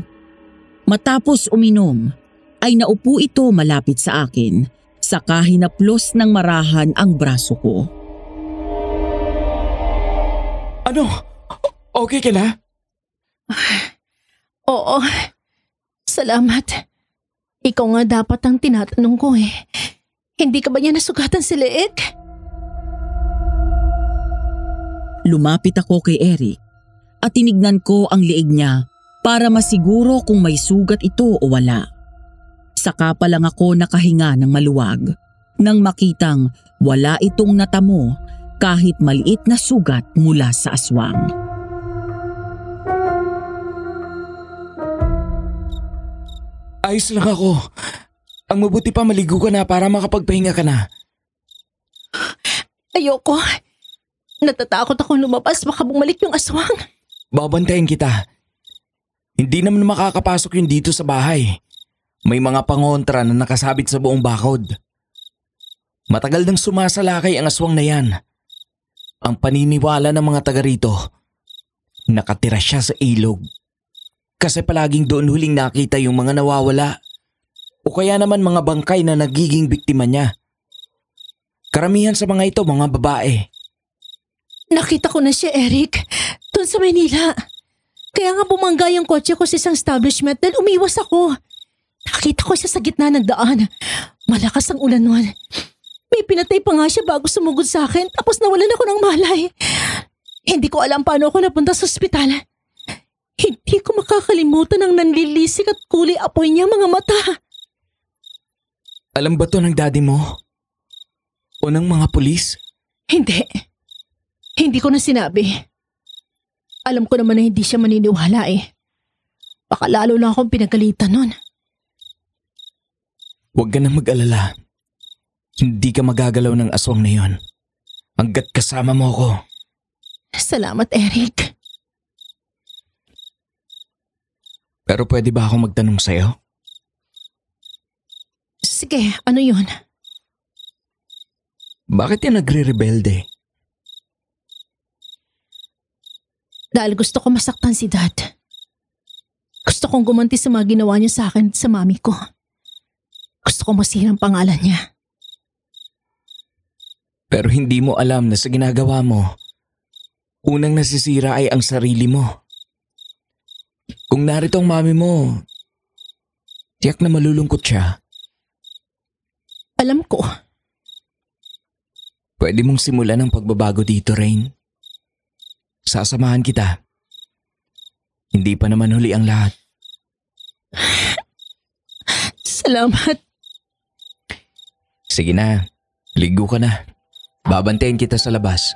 Matapos uminom, ay naupo ito malapit sa akin, saka hinaplos ng marahan ang braso ko. Ano? Okay ka na? Oo. Salamat. Ikaw nga dapat ang tinatanong ko eh. Hindi ka ba niya nasugatan si leeg? Lumapit ako kay Eric at tinignan ko ang leeg niya para masiguro kung may sugat ito o wala. Saka pa lang ako nakahinga ng maluwag nang makitang wala itong natamo kahit maliit na sugat mula sa aswang. Ayos lang ako. Ang mabuti pa maligo ka na para makapagpahinga ka na. Ayoko. Natatakot akong lumabas baka bumalik yung aswang. Babantayan kita. Hindi naman makakapasok yun dito sa bahay. May mga pangontra na nakasabit sa buong bakod. Matagal nang sumasalakay ang aswang na yan. Ang paniniwala ng mga taga rito, nakatira siya sa ilog. Kasi palaging doon huling nakita yung mga nawawala. O kaya naman mga bangkay na nagiging biktima niya. Karamihan sa mga ito, mga babae. Nakita ko na si Eric doon sa Maynila. Kaya nga bumangga yung kotse ko sa isang establishment dahil umiwas ako. Nakita ko siya sa gitna ng daan. Malakas ang ulan nun. May pinatay pa nga siya bago sumugod sa akin tapos nawalan ako ng malay. Hindi ko alam paano ako napunta sa ospital. Hindi ko makakalimutan ang nanlilisik at kulay apoy niya mga mata. Alam ba to ng daddy mo? O ng mga pulis? Hindi. Hindi ko na sinabi. Alam ko naman na hindi siya maniniwala eh. Baka lalo lang akong pinagalitan nun. Huwag ka nang mag-alala. Hindi ka magagalaw ng aswang na yon. Hanggat kasama mo ako. Salamat, Eric. Pero pwede ba ako magtanong sa'yo? Sige, ano yun? Bakit yan nagre-rebelde? Dahil gusto ko masaktan si Dad. Gusto kong gumanti sa mga ginawa niya sa akin at sa mami ko. Gusto kong masira ang pangalan niya. Pero hindi mo alam na sa ginagawa mo, unang nasisira ay ang sarili mo. Kung narito ang mami mo, tiyak na malulungkot siya. Alam ko. Pwede mong simulan ang pagbabago dito, Rain. Sasamahan kita. Hindi pa naman huli ang lahat. Salamat. Sige na, ligo ka na. Babantayan kita sa labas.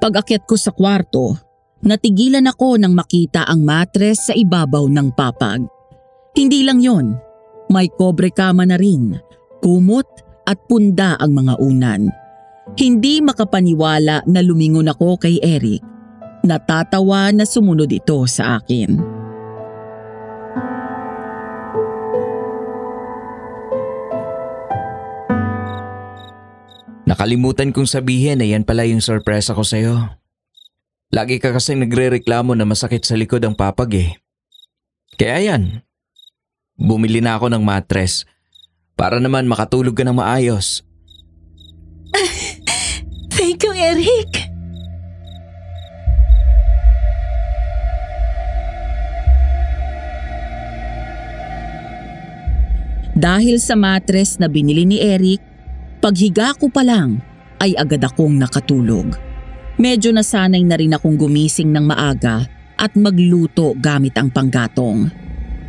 Pag-akyat ko sa kwarto, natigilan ako nang makita ang matres sa ibabaw ng papag. Hindi lang yon, may kobre kama na rin, kumot at punda ang mga unan. Hindi makapaniwala na lumingon ako kay Eric. Natatawa na sumunod ito sa akin. Nakalimutan kong sabihin na yan pala yung sorpresa ko sa'yo. Lagi ka kasing nagre-reklamo na masakit sa likod ang papag eh. Kaya yan, bumili na ako ng matres para naman makatulog ka ng maayos. Thank you, Eric. Dahil sa matres na binili ni Eric, paghiga ko pa lang ay agad akong nakatulog. Medyo nasanay na rin akong gumising ng maaga at magluto gamit ang panggatong.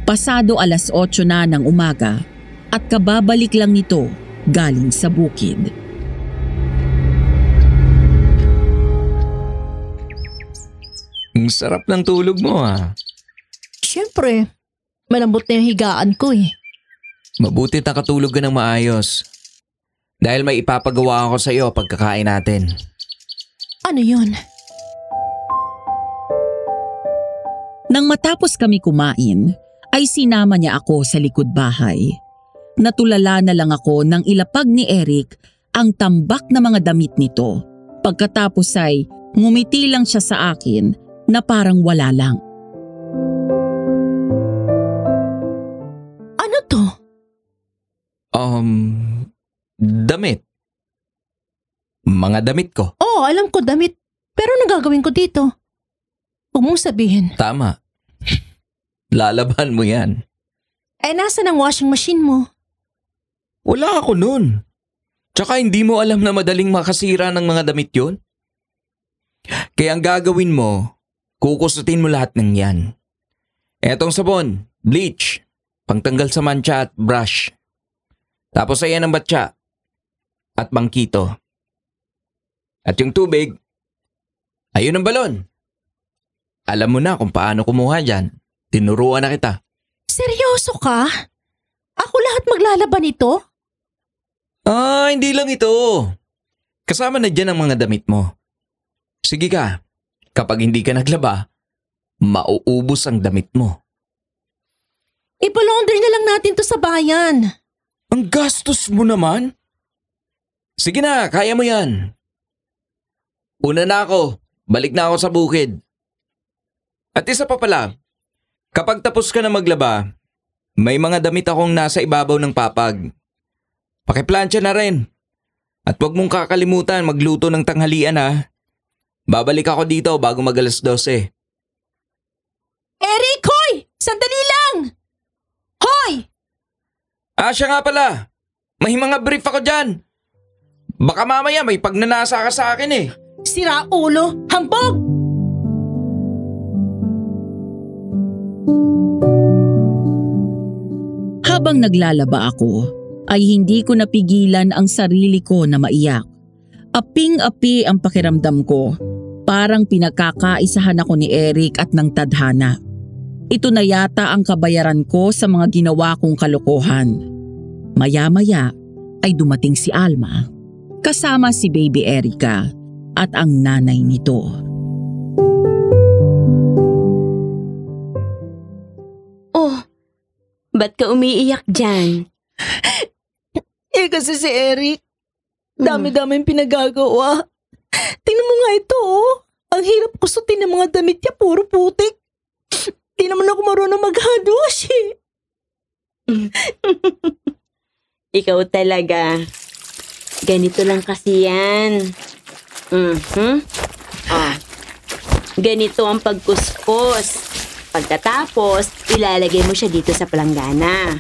Pasado 8:00 na ng umaga at kababalik lang nito galing sa bukid. Ang sarap ng tulog mo ah. Siyempre, malambot na yung higaan ko eh. Mabuti nakatulog ka ng maayos. Dahil may ipapagawa ako sa iyo pagkakain natin. Ano yun? Nang matapos kami kumain, ay sinama niya ako sa likod bahay. Natulala na lang ako nang ilapag ni Eric ang tambak na mga damit nito. Pagkatapos ay ngumiti lang siya sa akin na parang wala lang. Ano to? Damit. Mga damit ko. Oo, alam ko damit. Pero anong gagawin ko dito? Huwag mong sabihin. Tama. Lalaban mo yan. Nasaan ang washing machine mo? Wala ako nun. Tsaka hindi mo alam na madaling makasira ng mga damit yun. Kaya ang gagawin mo, kukusutin mo lahat ng yan. Etong sabon, bleach, pangtanggal sa mancha at brush. Tapos ayan ang batya at bangkito. At yung tubig, ayun ang balon. Alam mo na kung paano kumuha dyan. Tinuruan na kita. Seryoso ka? Ako lahat maglalaban ito? Hindi lang ito. Kasama na dyan ang mga damit mo. Sige ka, kapag hindi ka naglaba, mauubos ang damit mo. Ipalaundry na lang natin to sa bayan. Ang gastos mo naman. Sige na, kaya mo yan. Una na ako, balik na ako sa bukid. At isa pa pala, kapag tapos ka na maglaba, may mga damit akong nasa ibabaw ng papag. Pakiplansya na rin. At huwag mong kakalimutan magluto ng tanghalian ha. Babalik ako dito bago mag-alas 12. Eric, hoy! Sandali lang! Hoy! Siya nga pala. May mga brief ako dyan. Baka mamaya may pagnanasa ka sa akin eh. Sira ulo! Hambog! Habang naglalaba ako, ay hindi ko napigilan ang sarili ko na maiyak. Aping-api ang pakiramdam ko. Parang pinagkakaisahan ako ni Eric at ng tadhana. Ito na yata ang kabayaran ko sa mga ginawa kong kalokohan. Maya-maya ay dumating si Alma, kasama si Baby Erica at ang nanay nito. Oh, ba't ka umiiyak dyan? Kasi si Eric, dami-daming pinagagawa. Tingnan mo nga ito, oh. Ang hirap kusutin ng mga damit niya, puro putik. Di naman ako marunong mag-hand wash eh. Ikaw talaga. Ganito lang kasi yan. Ganito ang pagkuskus. Pagkatapos, ilalagay mo siya dito sa palanggana.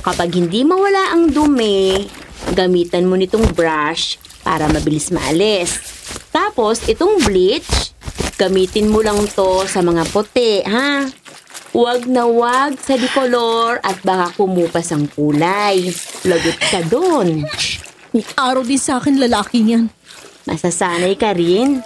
Kapag hindi mawala ang dumi, gamitan mo nitong brush para mabilis maalis. Tapos, itong bleach, gamitin mo lang to sa mga puti, ha? Huwag na huwag sa dikolor at baka kumupas ang kulay. Lagot ka doon. May araw din sa akin lalaking yan. Masasanay ka rin.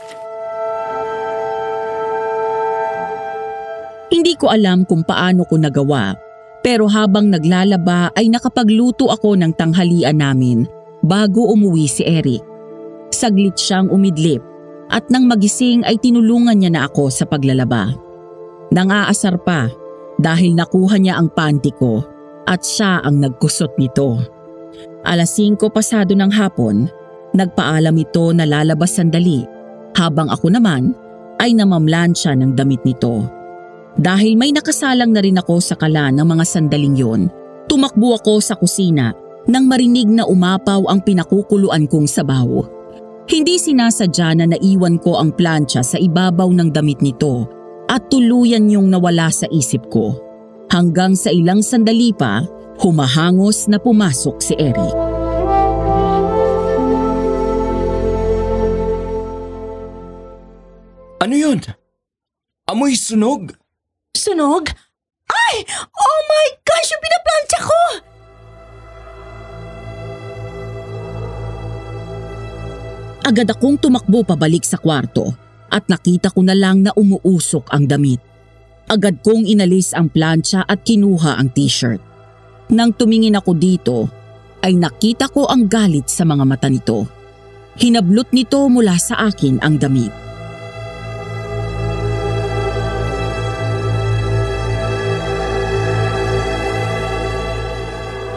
Hindi ko alam kung paano ko nagawa, pero habang naglalaba ay nakapagluto ako ng tanghalian namin bago umuwi si Eric. Saglit siyang umidlip at nang magising ay tinulungan niya na ako sa paglalaba. Nang-aasar pa dahil nakuha niya ang panty ko at siya ang nagkusot nito. 5:00 pasado ng hapon, nagpaalam ito na lalabas sandali habang ako naman ay namamlansya ng damit nito. Dahil may nakasalang na rin ako sa kala ng mga sandaling yon, tumakbo ako sa kusina nang marinig na umapaw ang pinakukuluan kong sabaw. Hindi sinasadya na naiwan ko ang plancha sa ibabaw ng damit nito at tuluyan yung nawala sa isip ko. Hanggang sa ilang sandali pa, humahangos na pumasok si Eric. Ano yun? Amoy sunog? Sunog? Ay! Oh my gosh! Yung pinaplansya ko! Agad akong tumakbo pabalik sa kwarto at nakita ko na lang na umuusok ang damit. Agad kong inalis ang plancha at kinuha ang t-shirt. Nang tumingin ako dito, ay nakita ko ang galit sa mga mata nito. Hinablot nito mula sa akin ang damit.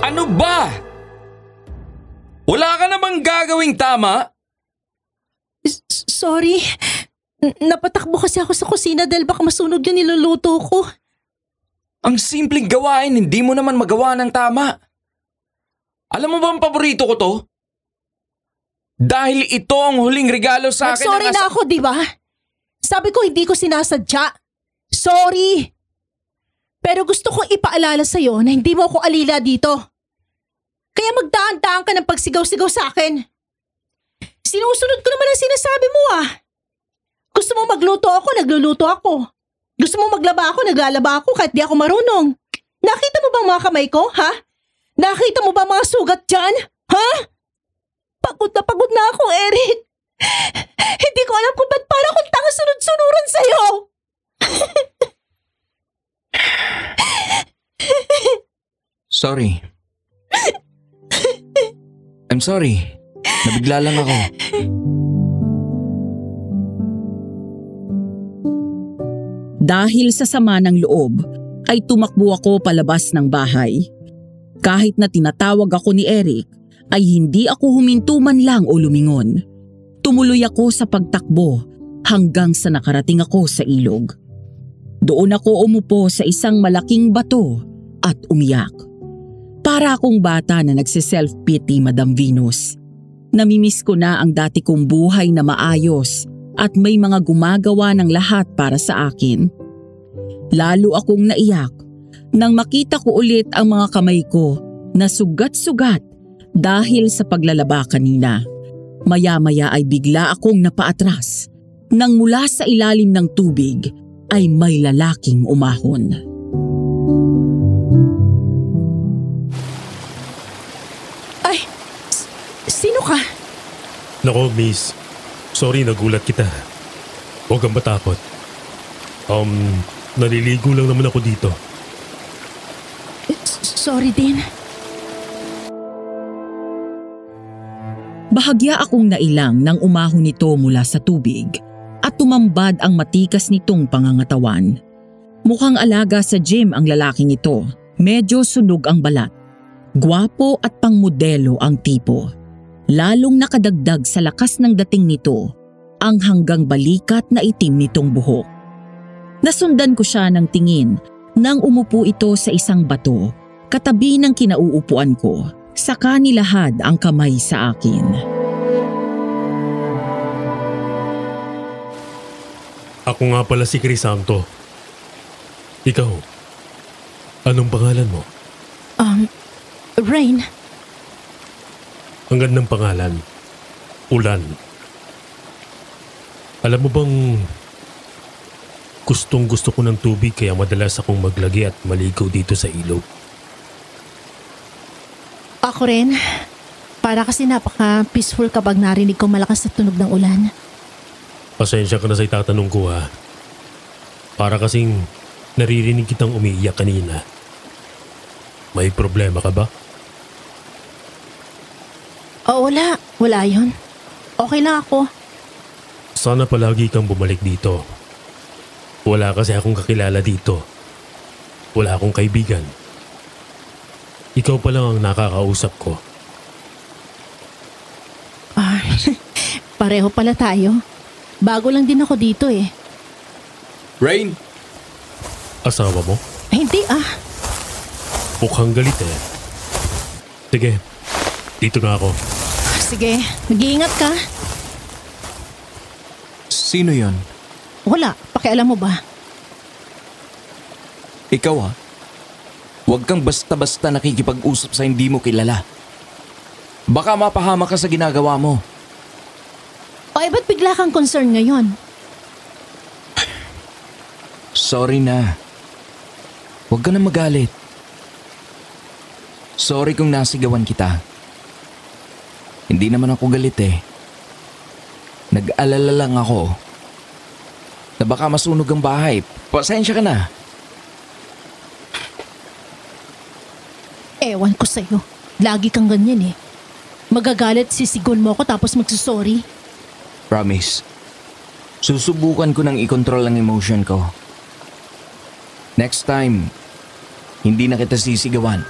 Ano ba? Wala ka namang gagawing tama? Sorry. Napatakbo kasi ako sa kusina dahil baka masunog yung niluluto ko. Ang simpleng gawain, hindi mo naman magawa ng tama. Alam mo ba ang paborito ko to? Dahil ito ang huling regalo sa akin. Sorry na ako, di ba? Sabi ko hindi ko sinasadya. Sorry. Pero gusto kong ipaalala sa'yo na hindi mo ako alila dito. Kaya magdaan-daan ka ng pagsigaw-sigaw sa akin. Sinusunod ko naman ang sinasabi mo ah. Gusto mo magluto ako, nagluluto ako. Gusto mo maglaba ako, naglalaba ako kahit di ako marunong. Nakita mo ba ang mga kamay ko, ha? Nakita mo ba mga sugat dyan? Ha? Pagod na ako, Eric. Hindi ko alam kung ba't para akong tanga sunod-sunuran sa'yo. Sorry. I'm sorry. Nabigla lang ako. Dahil sa sama ng loob, ay tumakbo ako palabas ng bahay. Kahit na tinatawag ako ni Eric, ay hindi ako huminto man lang o lumingon. Tumuloy ako sa pagtakbo hanggang sa nakarating ako sa ilog. Doon ako umupo sa isang malaking bato at umiyak. Para akong bata na nagsiself-pity, Madam Venus. Namimiss ko na ang dati kong buhay na maayos at may mga gumagawa ng lahat para sa akin. Lalo akong naiyak nang makita ko ulit ang mga kamay ko na sugat-sugat dahil sa paglalaba kanina. Maya-maya ay bigla akong napaatras nang mula sa ilalim ng tubig ay may lalaking umahon. Ay, sino ka? Nako, miss. Sorry, nagulat kita. Huwag kang matakot. Naliligo lang naman ako dito. Sorry din. Bahagya akong nailang nang umahon nito mula sa tubig at tumambad ang matikas nitong pangangatawan. Mukhang alaga sa gym ang lalaking ito. Medyo sunog ang balat. Gwapo at pangmodelo ang tipo. Lalong nakadagdag sa lakas ng dating nito ang hanggang balikat na itim nitong buhok. Nasundan ko siya ng tingin nang umupo ito sa isang bato katabi ng kinauupuan ko. Saka nilahad ang kamay sa akin. Ako nga pala si Crisanto. Ikaw, anong pangalan mo? Rain. Ang gandang pangalan. Ulan. Alam mo bang gustong gusto ko ng tubig kaya madalas akong maglagi at maligo dito sa ilog. Ako rin. Para kasi napaka-peaceful kapag narinig ko malakas na tunog ng ulan. Pasensya ka na sa itatanong ko ha. Para kasing naririnig kitang umiiyak kanina. May problema ka ba? Wala. Wala yun. Okay lang ako. Sana palagi kang bumalik dito. Wala kasi akong kakilala dito. Wala akong kaibigan. Ikaw pa lang ang nakakausap ko. Pareho pala tayo. Bago lang din ako dito eh. Rain! Asawa mo? Hindi Mukhang galit eh. Sige, dito na ako. Sige, mag-iingat ka. Sino yon? Wala, pakialam mo ba? Ikaw ha? Huwag kang basta-basta nakikipag-usap sa hindi mo kilala. Baka mapahama ka sa ginagawa mo. Ba't bigla kang concern ngayon? Sorry na. Huwag ka na magalit. Sorry kung nasigawan kita. Hindi naman ako galit eh. Nag-alala lang ako na baka masunog ang bahay. Pasensya ka na. Ewan ko sa'yo. Lagi kang ganyan eh. Magagalit, sisigon mo ako tapos magsusorry. Promise. Susubukan ko nang i-control ang emotion ko. Next time, hindi na kita sisigawan.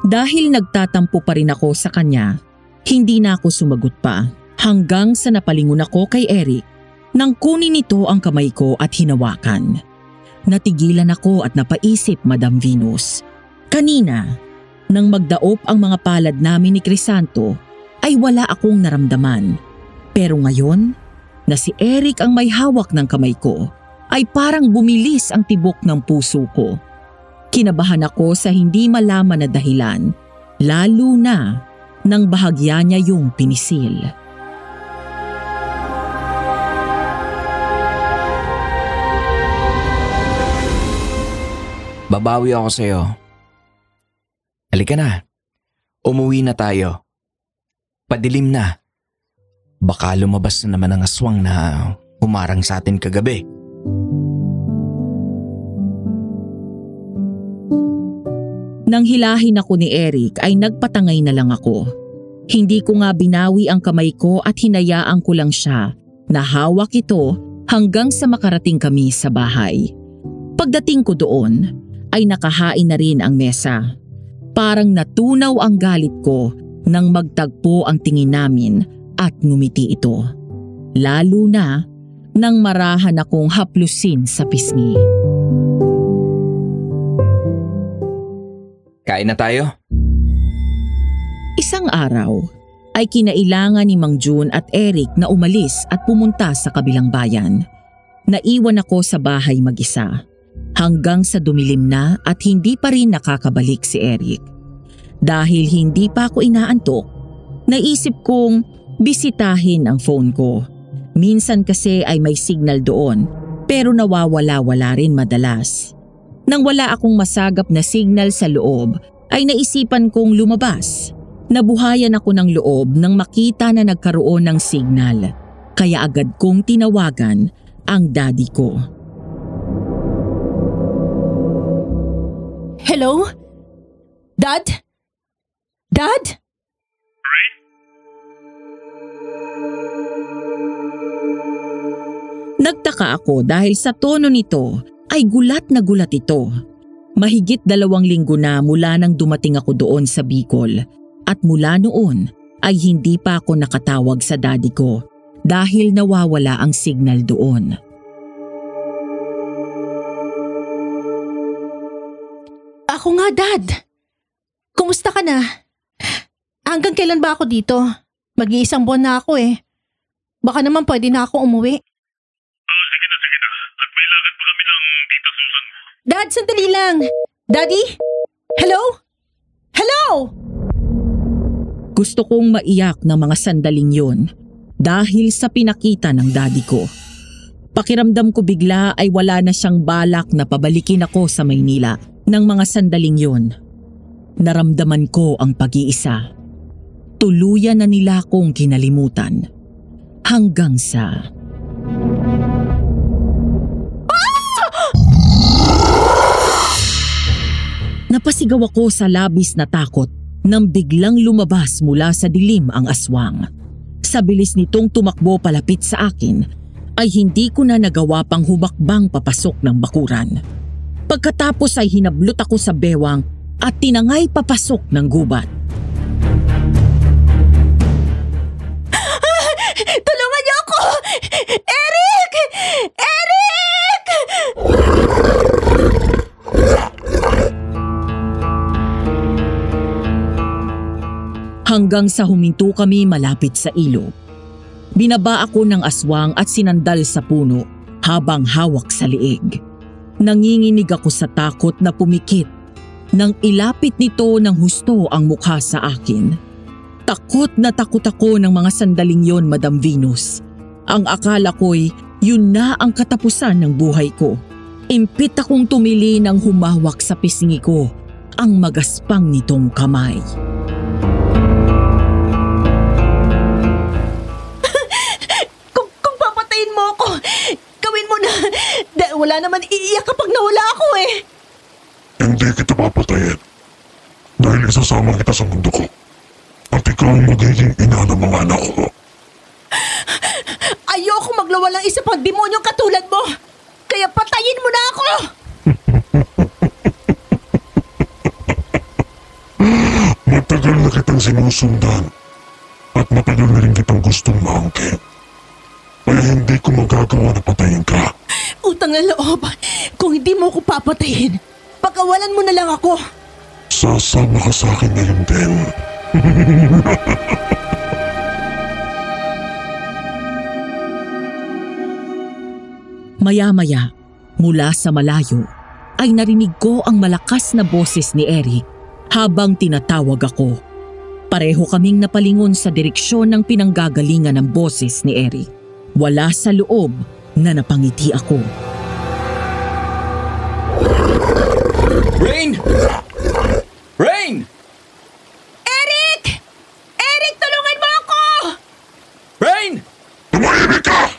Dahil nagtatampo pa rin ako sa kanya, hindi na ako sumagot pa hanggang sa napalingon ako kay Eric nang kunin nito ang kamay ko at hinawakan. Natigilan ako at napaisip, Madam Venus. Kanina, nang magdaop ang mga palad namin ni Crisanto, ay wala akong naramdaman. Pero ngayon, na si Eric ang may hawak ng kamay ko, ay parang bumilis ang tibok ng puso ko. Kinabahan ako sa hindi malaman na dahilan, lalo na nang bahagya niya yung pinisil. Babawi ako sa'yo. Halika na. Umuwi na tayo. Padilim na. Baka lumabas na naman ang aswang na humarang sa atin kagabi. Nang hilahin ako ni Eric ay nagpatangay na lang ako. Hindi ko nga binawi ang kamay ko at hinayaan ko lang siya na hawak ito hanggang sa makarating kami sa bahay. Pagdating ko doon ay nakahain na rin ang mesa. Parang natunaw ang galit ko nang magtagpo ang tingin namin at ngumiti ito. Lalo na nang marahan akong haplusin sa pisngi. Kain na tayo? Isang araw ay kinailangan ni Mang June at Eric na umalis at pumunta sa kabilang bayan. Naiwan ako sa bahay mag-isa. Hanggang sa dumilim na at hindi pa rin nakakabalik si Eric. Dahil hindi pa ako inaantok, naisip kong bisitahin ang phone ko. Minsan kasi ay may signal doon pero nawawala-wala rin madalas. Nang wala akong masagap na signal sa loob ay naisipan kong lumabas. Nabuhayan ako ng loob nang makita na nagkaroon ng signal, kaya agad kong tinawagan ang daddy ko. Hello? Dad? Dad? Nagtaka ako dahil sa tono nito ay gulat na gulat ito. Mahigit 2 linggo na mula nang dumating ako doon sa Bicol at mula noon ay hindi pa ako nakatawag sa daddy ko dahil nawawala ang signal doon. Ako nga, Dad. Kumusta ka na? Hanggang kailan ba ako dito? Mag-iisang buwan na ako eh. Baka naman pwede na ako umuwi. Sige na. At may lakad pa kami ng Tita Susan mo. Dad, sandali lang. Daddy? Hello? Hello? Gusto kong maiyak ng mga sandaling yun dahil sa pinakita ng daddy ko. Pakiramdam ko bigla ay wala na siyang balak na pabalikin ako sa Maynila ng mga sandaling yun. Naramdaman ko ang pag-iisa. Tuluyan na nila akong kinalimutan. Hanggang sa... Napasigaw ako sa labis na takot nang biglang lumabas mula sa dilim ang aswang. Sa bilis nitong tumakbo palapit sa akin, ay hindi ko na nagawa pang humakbang papasok ng bakuran. Pagkatapos ay hinablot ako sa bewang at tinangay papasok ng gubat. Tulungan niyo ako! Eric! Eric! Hanggang sa huminto kami malapit sa ilog. Binaba ako ng aswang at sinandal sa puno habang hawak sa liig. Nanginginig ako sa takot na pumikit nang ilapit nito ng husto ang mukha sa akin. Takot na takot ako ng mga sandaling yon, Madam Venus. Ang akala ko'y yun na ang katapusan ng buhay ko. Impit akong tumili nang humawak sa pisngi ko ang magaspang nitong kamay. Kung papatayin mo ako, gawin mo na. Dahil wala naman iiyak kapag nawala ako eh. Hindi kita papatayin. Dahil isasama kita sa mundo ko. At ikaw ang magiging ina ng mga anak ko. Ayoko maglawalang isa pang demonyong katulad mo. Kaya patayin mo na ako. Matagal na kitang sinusundan. At matagal na rin kitang gustong maangkin. Kaya hindi ko magagawa na patayin ka. Utang na loob. Kung hindi mo ako papatayin, pagkawalan mo na lang ako. Sasama ka sa akin ngayon din. Maya-maya, mula sa malayo, ay narinig ko ang malakas na boses ni Eric habang tinatawag ako. Pareho kaming napalingon sa direksyon ng pinanggagalingan ng boses ni Eric. Wala sa loob na napangiti ako. Rain! Rain! Eric! Eric, tulungan mo ako! Rain! Tumahimik ka!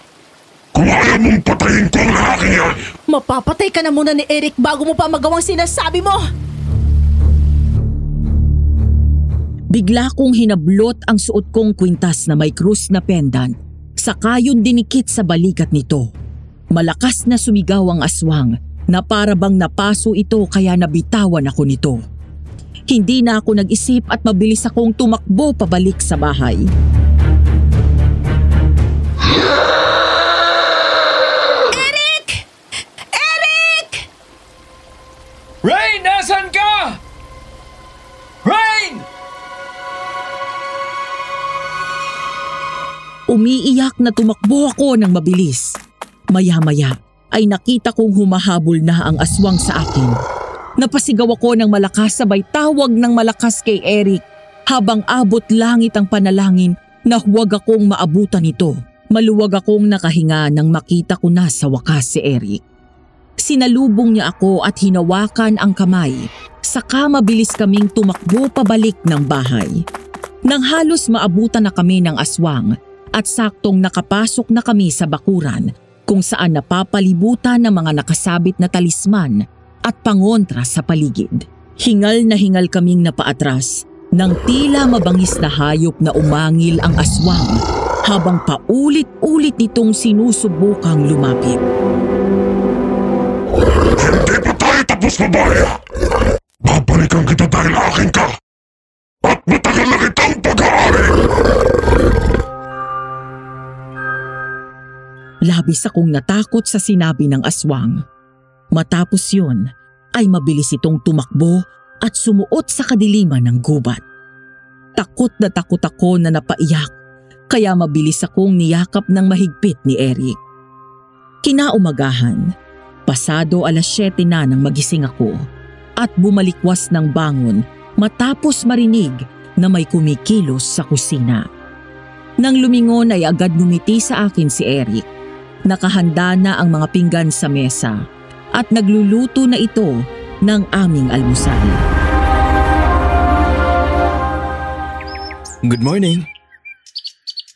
Kung ayaw mong patayin ko ang lalaki yan! Mapapatay ka na muna ni Eric bago mo pa magawang sinasabi mo! Bigla kong hinablot ang suot kong kwintas na may krus na pendant, saka yun dinikit sa balikat nito. Malakas na sumigaw ang aswang na para bang napaso ito kaya nabitawan ako nito. Hindi na ako nag-isip at mabilis akong tumakbo pabalik sa bahay. Eric! Eric! Rain, nasan ka? Rain! Umiiyak na tumakbo ako ng mabilis. Maya-maya ay nakita kong humahabol na ang aswang sa akin. Napasigaw ako ng malakas sabay tawag ng malakas kay Eric habang abot langit ang panalangin na huwag akong maabutan nito. Maluwag akong nakahinga nang makita ko na sa wakas si Eric. Sinalubong niya ako at hinawakan ang kamay, saka mabilis kaming tumakbo pabalik ng bahay. Nang halos maabutan na kami ng aswang at saktong nakapasok na kami sa bakuran kung saan napapalibutan ng mga nakasabit na talisman at pangontra sa paligid. Hingal na hingal kaming napaatras nang tila mabangis na hayop na umangil ang aswang habang paulit-ulit nitong sinusubukang lumapit. Hindi pa tayo tapos, babae! Babalikan kita dahil akin ka! At matagal na kitang pag-aari! Labis akong natakot sa sinabi ng aswang. Matapos yun, ay mabilis itong tumakbo at sumuot sa kadiliman ng gubat. Takot na takot ako na napaiyak, kaya mabilis akong niyakap ng mahigpit ni Eric. Kinaumagahan, pasado 7:00 na nang magising ako at bumalikwas ng bangon matapos marinig na may kumikilos sa kusina. Nang lumingon ay agad ngumiti sa akin si Eric. Nakahanda na ang mga pinggan sa mesa at nagluluto na ito ng aming almusal. Good morning.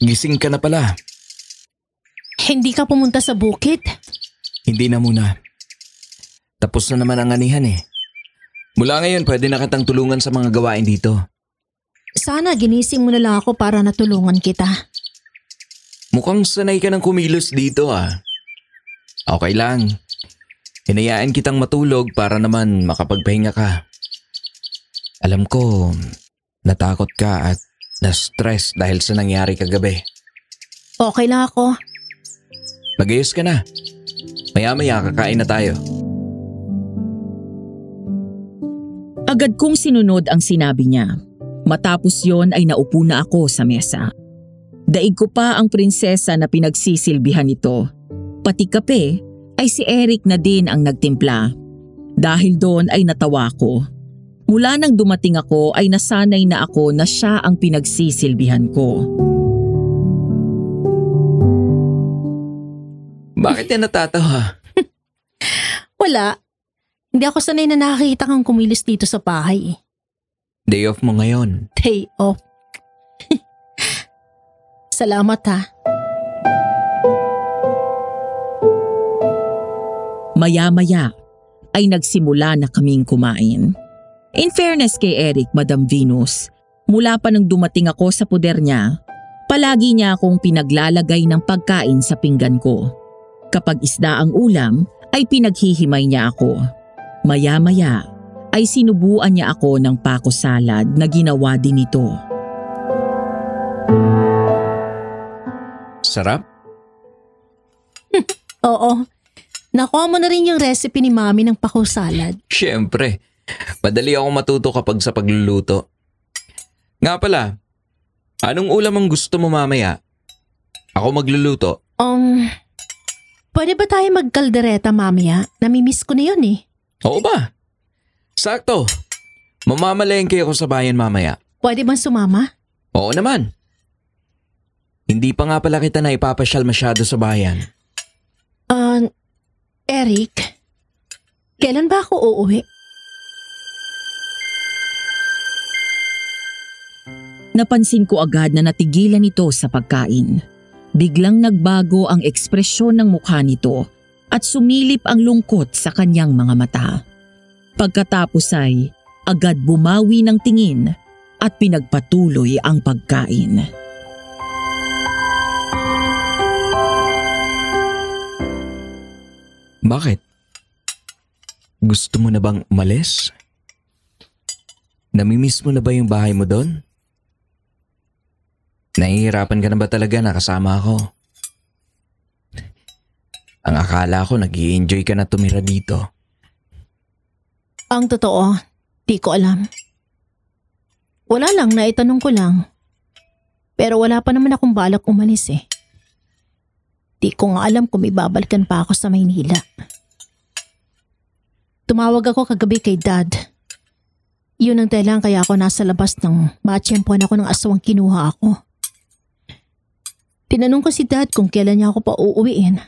Gising ka na pala. Hindi ka pumunta sa bukid? Hindi na muna. Tapos na naman ang anihan eh. Mula ngayon pwede na kitang tulungan sa mga gawain dito. Sana ginising mo na lang ako para natulungan kita. Mukhang sanay ka ng kumilos dito ah. Okay lang. Hinayaan kitang matulog para naman makapagpahinga ka. Alam ko, natakot ka at na-stress dahil sa nangyari kagabi. Okay lang ako. Mag-ayos ka na. Maya-maya kakain na tayo. Agad kong sinunod ang sinabi niya. Matapos yon ay naupo na ako sa mesa. Daig ko pa ang prinsesa na pinagsisilbihan nito. Pati kape ay si Eric na din ang nagtimpla. Dahil doon ay natawa ko. Mula nang dumating ako ay nasanay na ako na siya ang pinagsisilbihan ko. Bakit yan natatawa? Wala. Hindi ako sanay na nakakita kang kumilos dito sa bahay. Day off mo ngayon. Day off. Salamat ha. Maya-maya ay nagsimula na kaming kumain. In fairness kay Eric, Madam Venus, mula pa nang dumating ako sa poder niya, palagi niya akong pinaglalagay ng pagkain sa pinggan ko. Kapag isda ang ulam, ay pinaghihimay niya ako. Maya-maya ay sinubuan niya ako ng pako salad na ginawa din nito. Sarap? Oo. Nakuha mo na rin yung recipe ni Mami ng pako salad. Siyempre. Madali ako matuto kapag sa pagluluto. Nga pala, anong ulam ang gusto mo mamaya? Ako magluluto. Pwede ba tayo magkaldereta mamaya? Namimiss ko na yun eh. Oo ba? Sakto. Mamamalengke ako sa bayan mamaya. Pwede bang sumama? Oo naman. Hindi pa nga pala kita na ipapasyal masyado sa bayan. Eric, kailan ba ako uuwi? Napansin ko agad na natigilan ito sa pagkain. Biglang nagbago ang ekspresyon ng mukha nito at sumilip ang lungkot sa kanyang mga mata. Pagkatapos ay agad bumawi ng tingin at pinagpatuloy ang pagkain. Bakit? Gusto mo na bang umalis? Namimiss mo na ba yung bahay mo doon? Nahihirapan ka na ba talaga na kasama ako? Ang akala ko nag-i-enjoy ka na tumira dito. Ang totoo, di ko alam. Wala lang, naitanong ko lang. Pero wala pa naman akong balak umalis eh. Di ko nga alam kung may babalikan pa ako sa Maynila. Tumawag ako kagabi kay Dad. Yun ang dahilan kaya ako nasa labas nang matsyempuan ako ng aswang kinuha ako. Tinanong ko si Dad kung kailan niya ako pa uuwiin.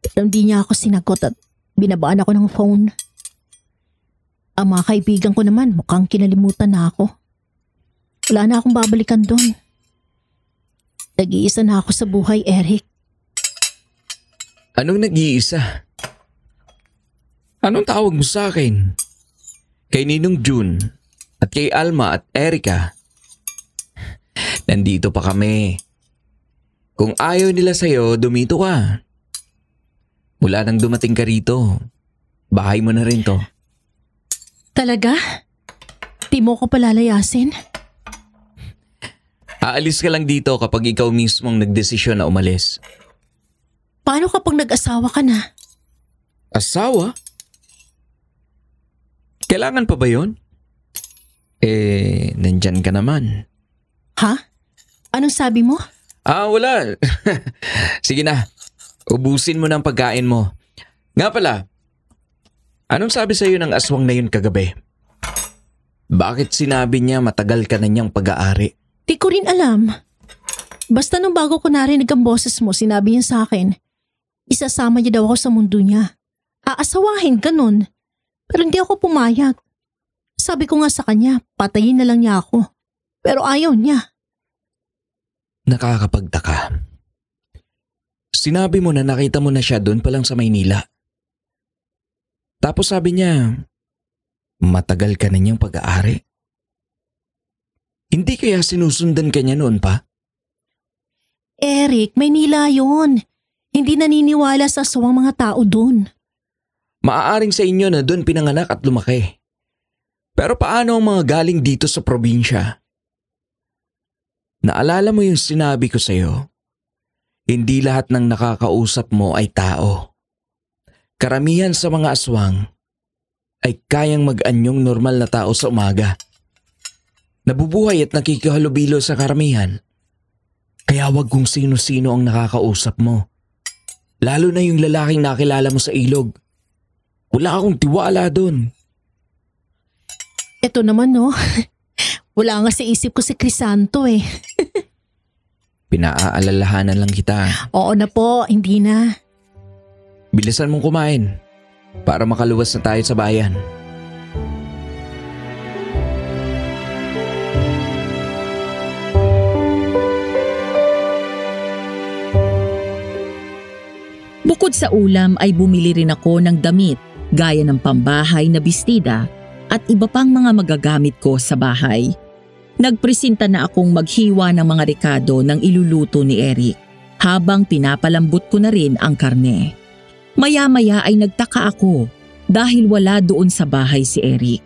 Pero hindi niya ako sinagot at binabaan ako ng phone. Ang mga kaibigan ko naman mukhang kinalimutan na ako. Wala na akong babalikan doon. Nag-iisa na ako sa buhay, Eric. Anong nag-iisa? Anong tawag mo sa akin? Kay Ninong June at kay Alma at Erica. Nandito pa kami. Kung ayaw nila sa'yo, dumito ka. Mula nang dumating ka rito, bahay mo na rin to. Talaga? Di mo ko palalayasin? Aalis ka lang dito kapag ikaw mismong nagdesisyon na umalis. Paano kapag nag-asawa ka na? Asawa? Kailangan pa ba yun? Nandyan ka naman. Ha? Anong sabi mo? Wala. Sige na, ubusin mo ng pagkain mo. Nga pala, anong sabi sa'yo ng aswang na yun kagabi? Bakit sinabi niya matagal ka na niyang pag-aari? Di ko rin alam. Basta nung bago ko narinig ang boses mo, sinabi niya sa akin, isasama niya daw ako sa mundo niya. Aasawahin, ganun. Pero hindi ako pumayag. Sabi ko nga sa kanya, patayin na lang niya ako. Pero ayaw niya. Nakakapagtaka. Sinabi mo na nakita mo na siya doon pa lang sa Maynila. Tapos sabi niya, matagal ka na niyang pag-aari. Hindi kaya sinusundan ka niya noon pa? Eric, Maynila yun. Hindi naniniwala sa aswang mga tao doon. Maaaring sa inyo na doon pinanganak at lumaki. Pero paano ang mga galing dito sa probinsya? Naalala mo yung sinabi ko sa'yo? Hindi lahat ng nakakausap mo ay tao. Karamihan sa mga aswang ay kayang mag-anyong normal na tao sa umaga. Nabubuhay at nakikihalubilo sa karamihan. Kaya wag kung sino-sino ang nakakausap mo. Lalo na yung lalaking nakilala mo sa ilog. Wala akong tiwala doon. Ito naman no, wala nga sa isip ko si Crisanto eh. Pinaaalalahanan lang kita. Oo na po, hindi na. Bilisan mong kumain para makaluwas na tayo sa bayan. Bukod sa ulam ay bumili rin ako ng damit gaya ng pambahay na bestida at iba pang mga magagamit ko sa bahay. Nagpresenta na akong maghiwa ng mga rekado ng iluluto ni Eric habang pinapalambot ko na rin ang karne. Maya-maya ay nagtaka ako dahil wala doon sa bahay si Eric.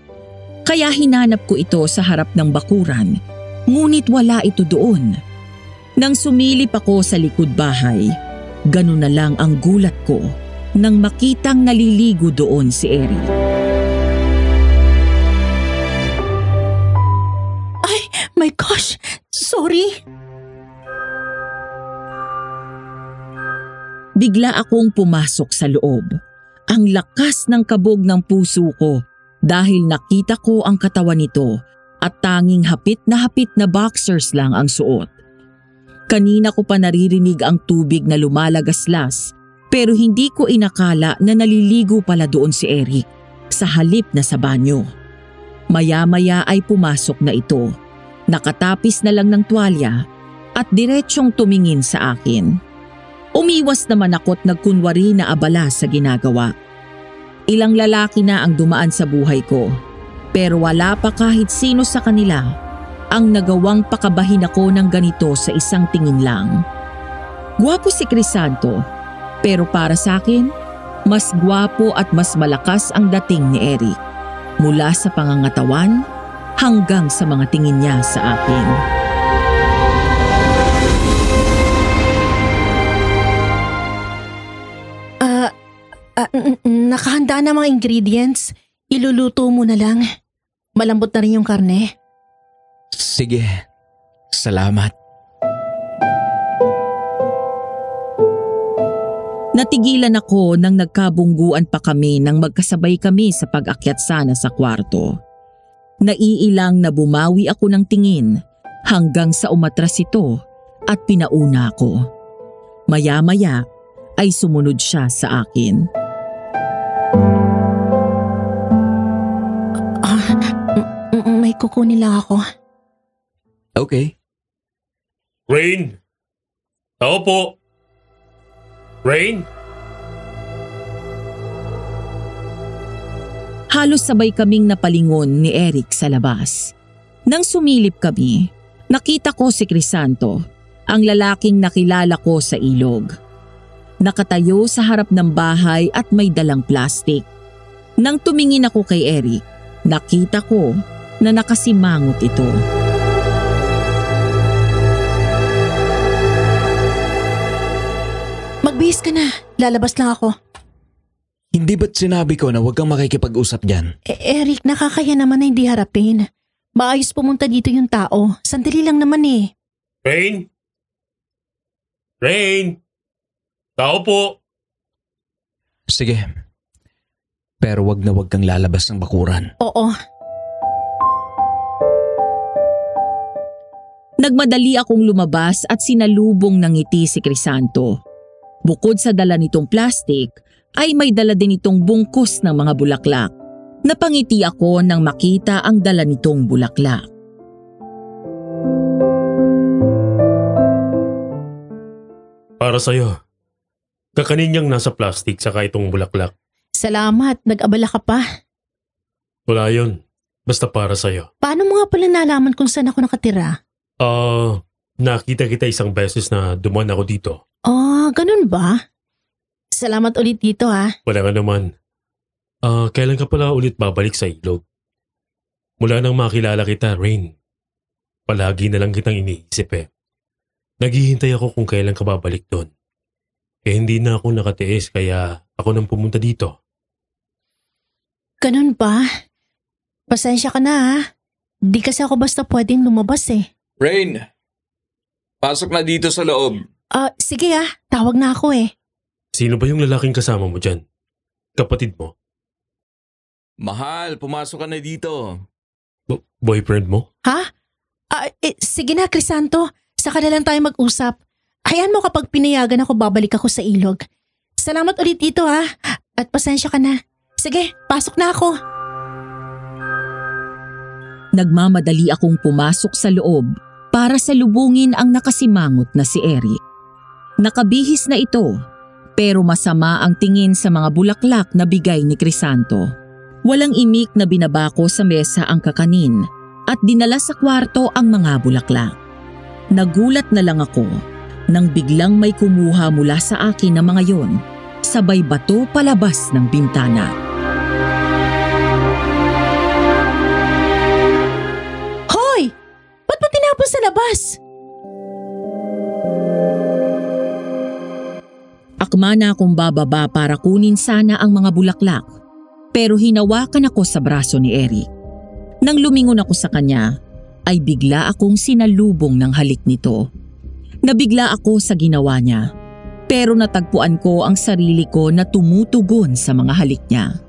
Kaya hinanap ko ito sa harap ng bakuran, ngunit wala ito doon. Nang sumilip ako sa likod bahay, ganun na lang ang gulat ko nang makitang naliligo doon si Eric. Ay, my gosh! Sorry! Bigla akong pumasok sa loob. Ang lakas ng kabog ng puso ko dahil nakita ko ang katawan nito at tanging hapit na boxers lang ang suot. Kanina ko pa naririnig ang tubig na lumalagaslas pero hindi ko inakala na naliligo pala doon si Eric sa halip na sa banyo. Maya-maya ay pumasok na ito. Nakatapis na lang ng tuwalya at diretsyong tumingin sa akin. Umiwas naman ako't nagkunwari na abala sa ginagawa. Ilang lalaki na ang dumaan sa buhay ko pero wala pa kahit sino sa kanila ang nagawang pakabahin ako ng ganito sa isang tingin lang. Gwapo si Crisanto pero para sa akin, mas gwapo at mas malakas ang dating ni Eric mula sa pangangatawan hanggang sa mga tingin niya sa akin. Nakahanda na mga ingredients. Iluluto mo na lang. Malambot na rin yung karne. Sige, salamat. Natigilan ako nang nagkabungguan pa kami nang magkasabay kami sa pag-akyat sana sa kwarto. Naiilang na bumawi ako ng tingin hanggang sa umatras ito at pinauna ako. Maya-maya ay sumunod siya sa akin. May kukunin lang ako. Okay. Rain? Tao po. Rain? Halos sabay kaming napalingon ni Eric sa labas. Nang sumilip kami, nakita ko si Crisanto, ang lalaking nakilala ko sa ilog. Nakatayo sa harap ng bahay at may dalang plastik. Nang tumingin ako kay Eric, nakita ko na nakasimangot ito. Magbihis ka na, lalabas lang ako. Hindi ba't sinabi ko na huwag kang makikipag-usap dyan? Eric, nakakaya naman na hindi harapin. Maayos pumunta dito yung tao. Sandali lang naman eh. Rain? Rain? Tao po. Sige. Pero wag na wag kang lalabas ng bakuran. Oo. Nagmadali akong lumabas at sinalubong ng ngiti si Crisanto. Bukod sa dala nitong plastik, ay may dala din itong bungkus ng mga bulaklak. Napangiti ako nang makita ang dala nitong bulaklak. Para sa'yo. Kakanin niyang nasa plastic saka itong bulaklak. Salamat, nag-abala ka pa. Wala yun. Basta para sa'yo. Paano mo nga pala nalaman kung saan ako nakatira? Nakita kita isang beses na dumaan ako dito. Ganun ba? Salamat ulit dito ha. Wala nga naman. Kailan ka pala ulit babalik sa ilog? Mula nang makilala kita, Rain. Palagi na lang kitang iniisip eh. Naghihintay ako kung kailan ka babalik doon. Hindi na ako nakatiis kaya ako nang pumunta dito. Ganun ba? Pasensya ka na ha. Di kasi ako basta pwedeng lumabas eh. Rain, pasok na dito sa loob. Sige ha. Tawag na ako eh. Sino ba yung lalaking kasama mo dyan? Kapatid mo? Mahal, pumasok ka na dito. Boyfriend mo? Ha? Sige na, Crisanto. Saka na lang tayo mag-usap. Hayaan mo kapag pinayagan ako, babalik ako sa ilog. Salamat ulit dito ha. At pasensya ka na. Sige, pasok na ako. Nagmamadali akong pumasok sa loob para salubungin ang nakasimangot na si Eric. Nakabihis na ito, pero masama ang tingin sa mga bulaklak na bigay ni Crisanto. Walang imik na binabako sa mesa ang kakanin at dinala sa kwarto ang mga bulaklak. Nagulat na lang ako nang biglang may kumuha mula sa akin na mga yon, sabay bato palabas ng bintana. Hoy! Ba't mo tinapon sa labas? Akma na akong bababa para kunin sana ang mga bulaklak, pero hinawakan ako sa braso ni Eric. Nang lumingon ako sa kanya, ay bigla akong sinalubong ng halik nito. Nabigla ako sa ginawa niya, pero natagpuan ko ang sarili ko na tumutugon sa mga halik niya.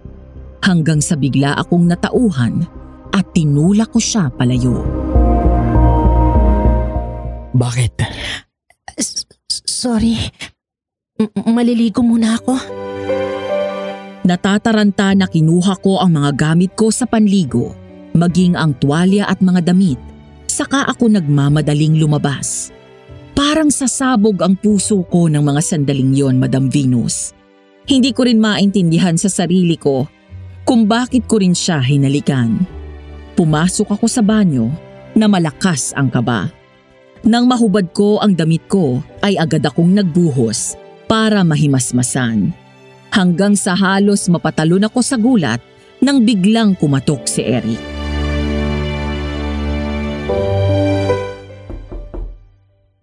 Hanggang sa bigla akong natauhan at tinulak ko siya palayo. Bakit? Sorry. Maliligo muna ako. Natataranta na kinuha ko ang mga gamit ko sa panligo, maging ang tuwalya at mga damit, saka ako nagmamadaling lumabas. Parang sasabog ang puso ko ng mga sandaling yon, Madam Venus. Hindi ko rin maintindihan sa sarili ko kung bakit ko rin siya hinalikan. Pumasok ako sa banyo na malakas ang kaba. Nang mahubad ko ang damit ko ay agad akong nagbuhos para mahimasmasan. Hanggang sa halos mapatalon ako sa gulat nang biglang kumatok si Eric.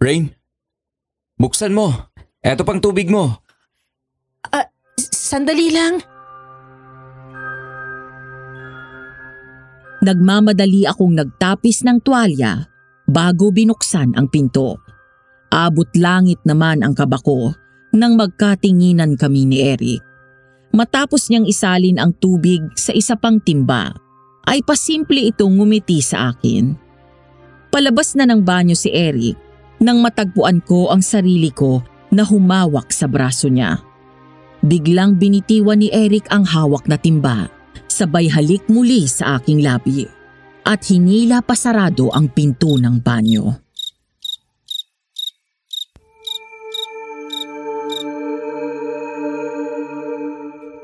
Rain, buksan mo. Eto pang tubig mo. Sandali lang. Nagmamadali akong nagtapis ng tuwalya bago binuksan ang pinto. Abot langit naman ang kaba ko nang magkatinginan kami ni Eric. Matapos niyang isalin ang tubig sa isa pang timba, ay pasimple itong ngumiti sa akin. Palabas na ng banyo si Eric nang matagpuan ko ang sarili ko na humawak sa braso niya. Biglang binitiwan ni Eric ang hawak na timba, sabay halik muli sa aking labi. at hinila pasarado ang pinto ng banyo.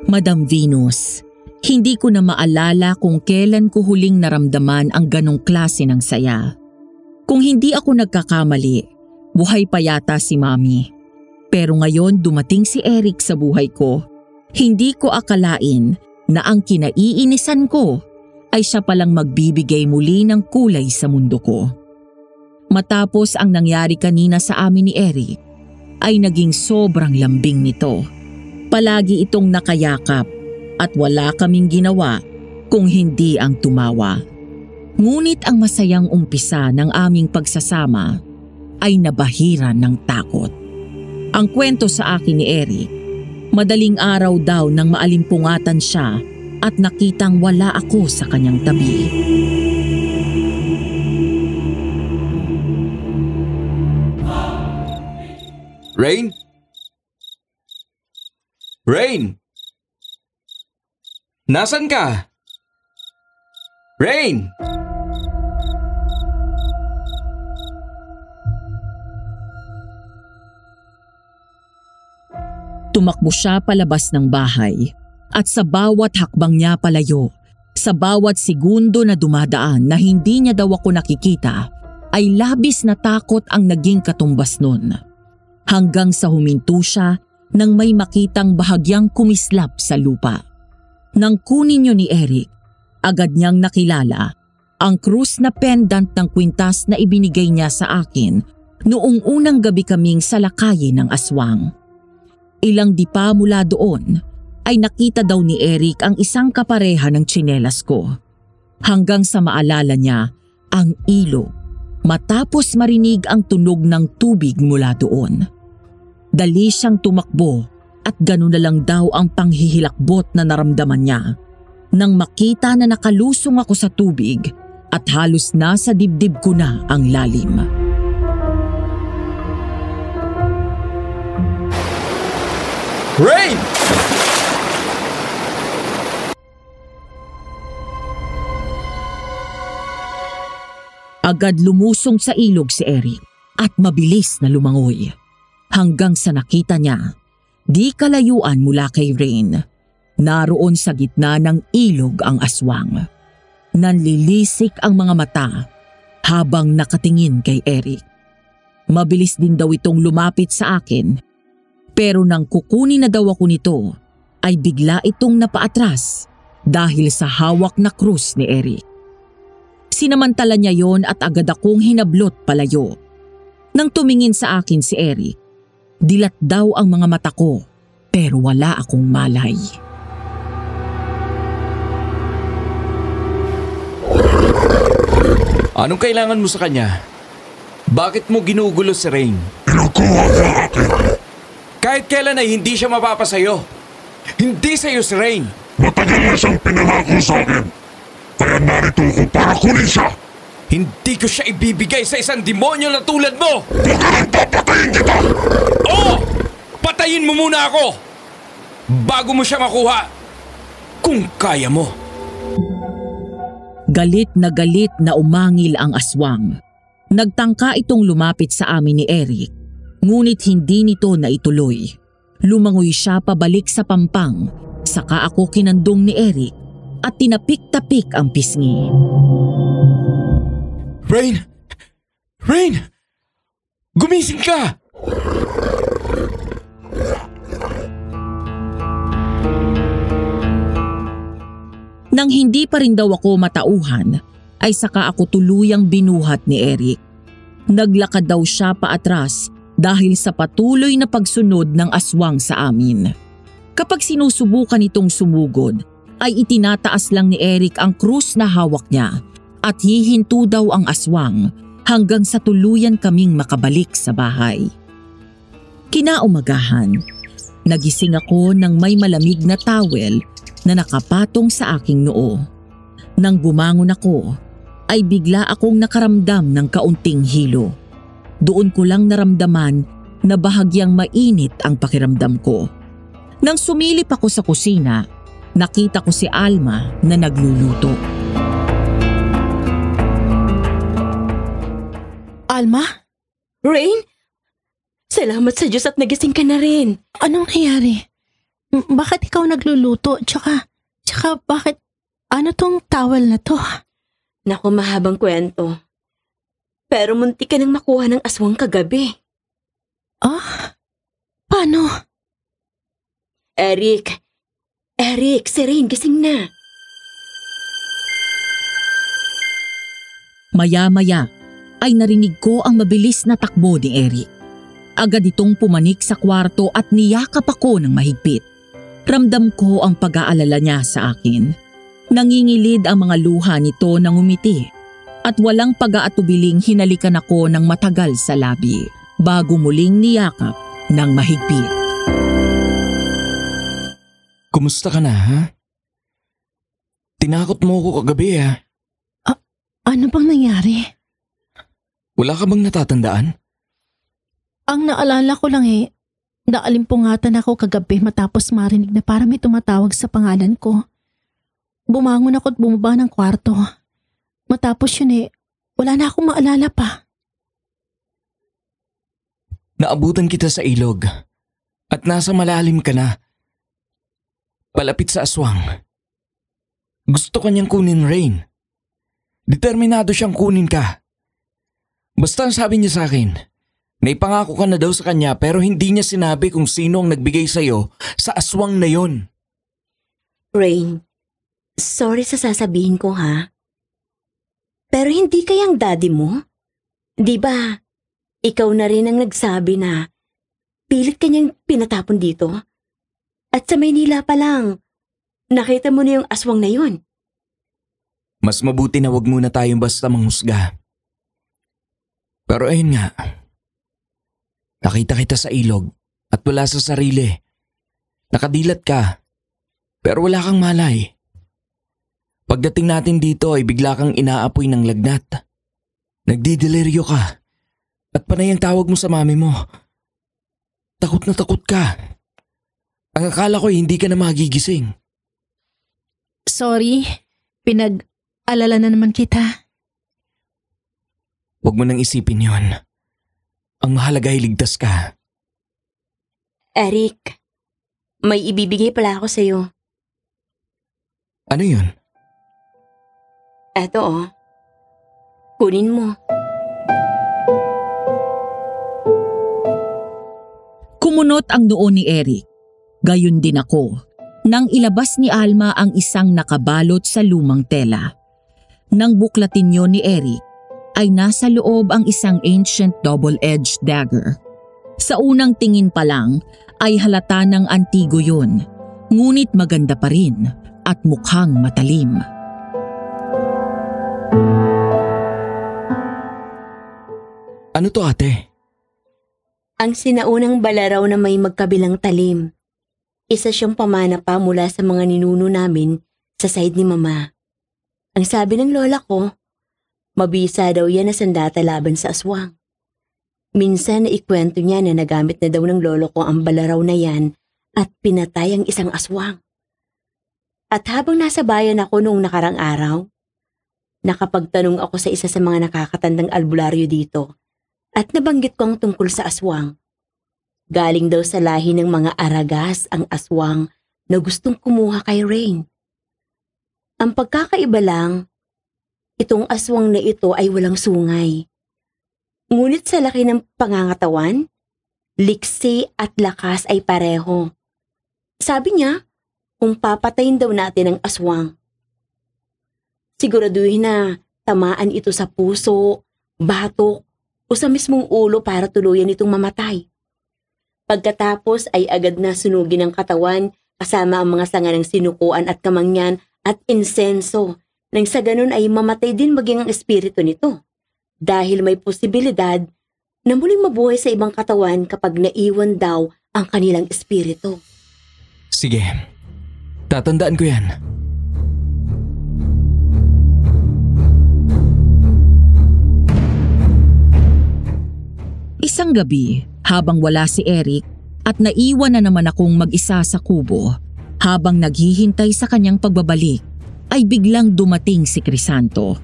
Madam Venus, hindi ko na maalala kung kailan ko huling naramdaman ang ganong klase ng saya. Kung hindi ako nagkakamali, buhay pa yata si Mami. Pero ngayon dumating si Eric sa buhay ko. Hindi ko akalain na ang kinaiinisan ko ay siya palang magbibigay muli ng kulay sa mundo ko. Matapos ang nangyari kanina sa amin ni Eric, ay naging sobrang lambing nito. Palagi itong nakayakap at wala kaming ginawa kung hindi ang tumawa. Ngunit ang masayang umpisa ng aming pagsasama ay nabahiran ng takot. Ang kwento sa akin ni Eric, madaling araw daw nang maalimpungatan siya at nakitang wala ako sa kanyang tabi. Rain? Rain! Nasaan ka? Rain! Tumakbo siya palabas ng bahay at sa bawat hakbang niya palayo, sa bawat segundo na dumadaan na hindi niya daw ako nakikita, ay labis na takot ang naging katumbas nun. Hanggang sa huminto siya nang may makitang bahagyang kumislap sa lupa. Nang kunin niyo ni Eric, agad niyang nakilala ang krus na pendant ng kwintas na ibinigay niya sa akin noong unang gabi kaming salakayin ng aswang. Ilang dipa mula doon ay nakita daw ni Eric ang isang kapareha ng tsinelas ko. Hanggang sa maalala niya ang ilog matapos marinig ang tunog ng tubig mula doon. Dali siyang tumakbo at gano'n na lang daw ang panghihilakbot na naramdaman niya nang makita na nakalusong ako sa tubig at halos nasa dibdib ko na ang lalim. Rain! Agad lumusong sa ilog si Eric at mabilis na lumangoy. Hanggang sa nakita niya, di kalayuan mula kay Rain, naroon sa gitna ng ilog ang aswang. Nanlilisik ang mga mata habang nakatingin kay Eric. Mabilis din daw itong lumapit sa akin, pero nang kukunin na daw ako nito, ay bigla itong napaatras dahil sa hawak na krus ni Eric. Sinamantala niya yon at agad akong hinablot palayo. Nang tumingin sa akin si Eric, dilat daw ang mga mata ko pero wala akong malay. Anong kailangan mo sa kanya? Bakit mo ginugulo si Rain? Kinukuha niya akin. Kahit kailan ay hindi siya mapapasayo. Hindi sa'yo si Rain. Matagal na siyang pinangako sa akin. Kaya narito ako para kunin siya. Hindi ko siya ibibigay sa isang demonyo na tulad mo! Huwag ka lang papatayin kita! Oo! Patayin mo muna ako! Bago mo siya makuha! Kung kaya mo! Galit na umangil ang aswang. Nagtangka itong lumapit sa amin ni Eric, ngunit hindi nito naituloy. Lumangoy siya pabalik sa pampang, saka ako kinandong ni Eric at tinapik-tapik ang pisngi. Rain! Rain! Gumising ka! Nang hindi pa rin daw ako matauhan, ay saka ako tuluyang binuhat ni Eric. Naglakad daw siya paatras dahil sa patuloy na pagsunod ng aswang sa amin. Kapag sinusubukan itong sumugod, ay itinataas lang ni Eric ang krus na hawak niya at hihinto daw ang aswang hanggang sa tuluyan kaming makabalik sa bahay. Kinaumagahan, nagising ako ng may malamig na towel na nakapatong sa aking noo. Nang bumangon ako, ay bigla akong nakaramdam ng kaunting hilo. Doon ko lang naramdaman na bahagyang mainit ang pakiramdam ko. Nang sumilip ako sa kusina, nakita ko si Alma na nagluluto. Alma? Rain? Salamat sa Diyos at nagising ka na rin. Anong nangyari? Bakit ikaw nagluluto? Tsaka bakit, ano tong towel na to? Naku, mahabang kwento. Pero munti ka nang makuha ng aswang kagabi. Ah? Paano? Eric, si Rain, gising na. Maya-maya ay narinig ko ang mabilis na takbo ni Eric. Agad itong pumanik sa kwarto at niyakap ako ng mahigpit. Ramdam ko ang pag-aalala niya sa akin. Nangingilid ang mga luha nito ng umiti at walang pag-aatubiling hinalikan ako ng matagal sa labi bago muling niyakap ng mahigpit. Kumusta ka na, ha? Tinakot mo ako kagabi, ha? Ano bang nangyari? Wala ka bang natatandaan? Ang naalala ko lang naalimpungatan ako kagabi matapos marinig na parang may tumatawag sa pangalan ko. Bumangon ako at bumaba ng kwarto. Matapos yun wala na akong maalala pa. Naabutan kita sa ilog at nasa malalim ka na. Palapit sa aswang. Gusto ka niyang kunin, Rain. Determinado siyang kunin ka. Basta ang sabi niya sa akin, naipangako ka na daw sa kanya pero hindi niya sinabi kung sino ang nagbigay sa'yo sa aswang na yon. Rain, sorry sa sasabihin ko ha. Pero hindi kayang daddy mo? Di ba, ikaw na rin ang nagsabi na pilit kanyang pinatapon dito? At sa Maynila pa lang, nakita mo na yung aswang na yon. Mas mabuti na wag muna tayong basta manghusga. Pero ayun nga, nakita kita sa ilog at wala sa sarili. Nakadilat ka, pero wala kang malay. Pagdating natin dito ay bigla kang inaapoy ng lagnat. Nagdideliryo ka at panay ang tawag mo sa mami mo. Takot na takot ka. Ang akala ko hindi ka na magigising. Sorry, pinag-alala na naman kita. Huwag mo nang isipin yon. Ang mahalaga ay ligtas ka. Eric, may ibibigay pala ako sa'yo. Ano yun? Eto kunin mo. Kumunot ang noo ni Eric. Gayon din ako. Nang ilabas ni Alma ang isang nakabalot sa lumang tela. Nang buklatin yun ni Eric, ay nasa loob ang isang ancient double-edged dagger. Sa unang tingin pa lang ay halata ng antigo yun, ngunit maganda pa rin at mukhang matalim. Ano to, ate? Ang sinaunang balaraw na may magkabilang talim. Isa siyang pamana pa mula sa mga ninuno namin sa side ni Mama. Ang sabi ng lola ko, mabisa daw yan na sandata laban sa aswang. Minsan na ikwento niya na nagamit na daw ng lolo ko ang balaraw na yan at pinatay ang isang aswang. At habang nasa bayan ako noong nakarang araw, nakapagtanong ako sa isa sa mga nakakatandang albularyo dito at nabanggit ko ang tungkol sa aswang. Galing daw sa lahi ng mga Aragas ang aswang na gustong kumuha kay Rain. Ang pagkakaiba lang, itong aswang na ito ay walang sungay. Ngunit sa laki ng pangangatawan, liksi at lakas ay pareho. Sabi niya, kung papatayin daw natin ang aswang, siguraduhin na tamaan ito sa puso, batok o sa mismong ulo para tuluyan itong mamatay. Pagkatapos ay agad na sunugin ang katawan kasama ang mga sanga ng sinukuan at kamangyan at insenso nang sa ganun ay mamatay din maging ang espiritu nito dahil may posibilidad na muling mabuhay sa ibang katawan kapag naiwan daw ang kanilang espiritu. Sige, tatandaan ko yan. Isang gabi, habang wala si Eric at naiwan na naman akong mag-isa sa kubo, habang naghihintay sa kanyang pagbabalik, ay biglang dumating si Crisanto.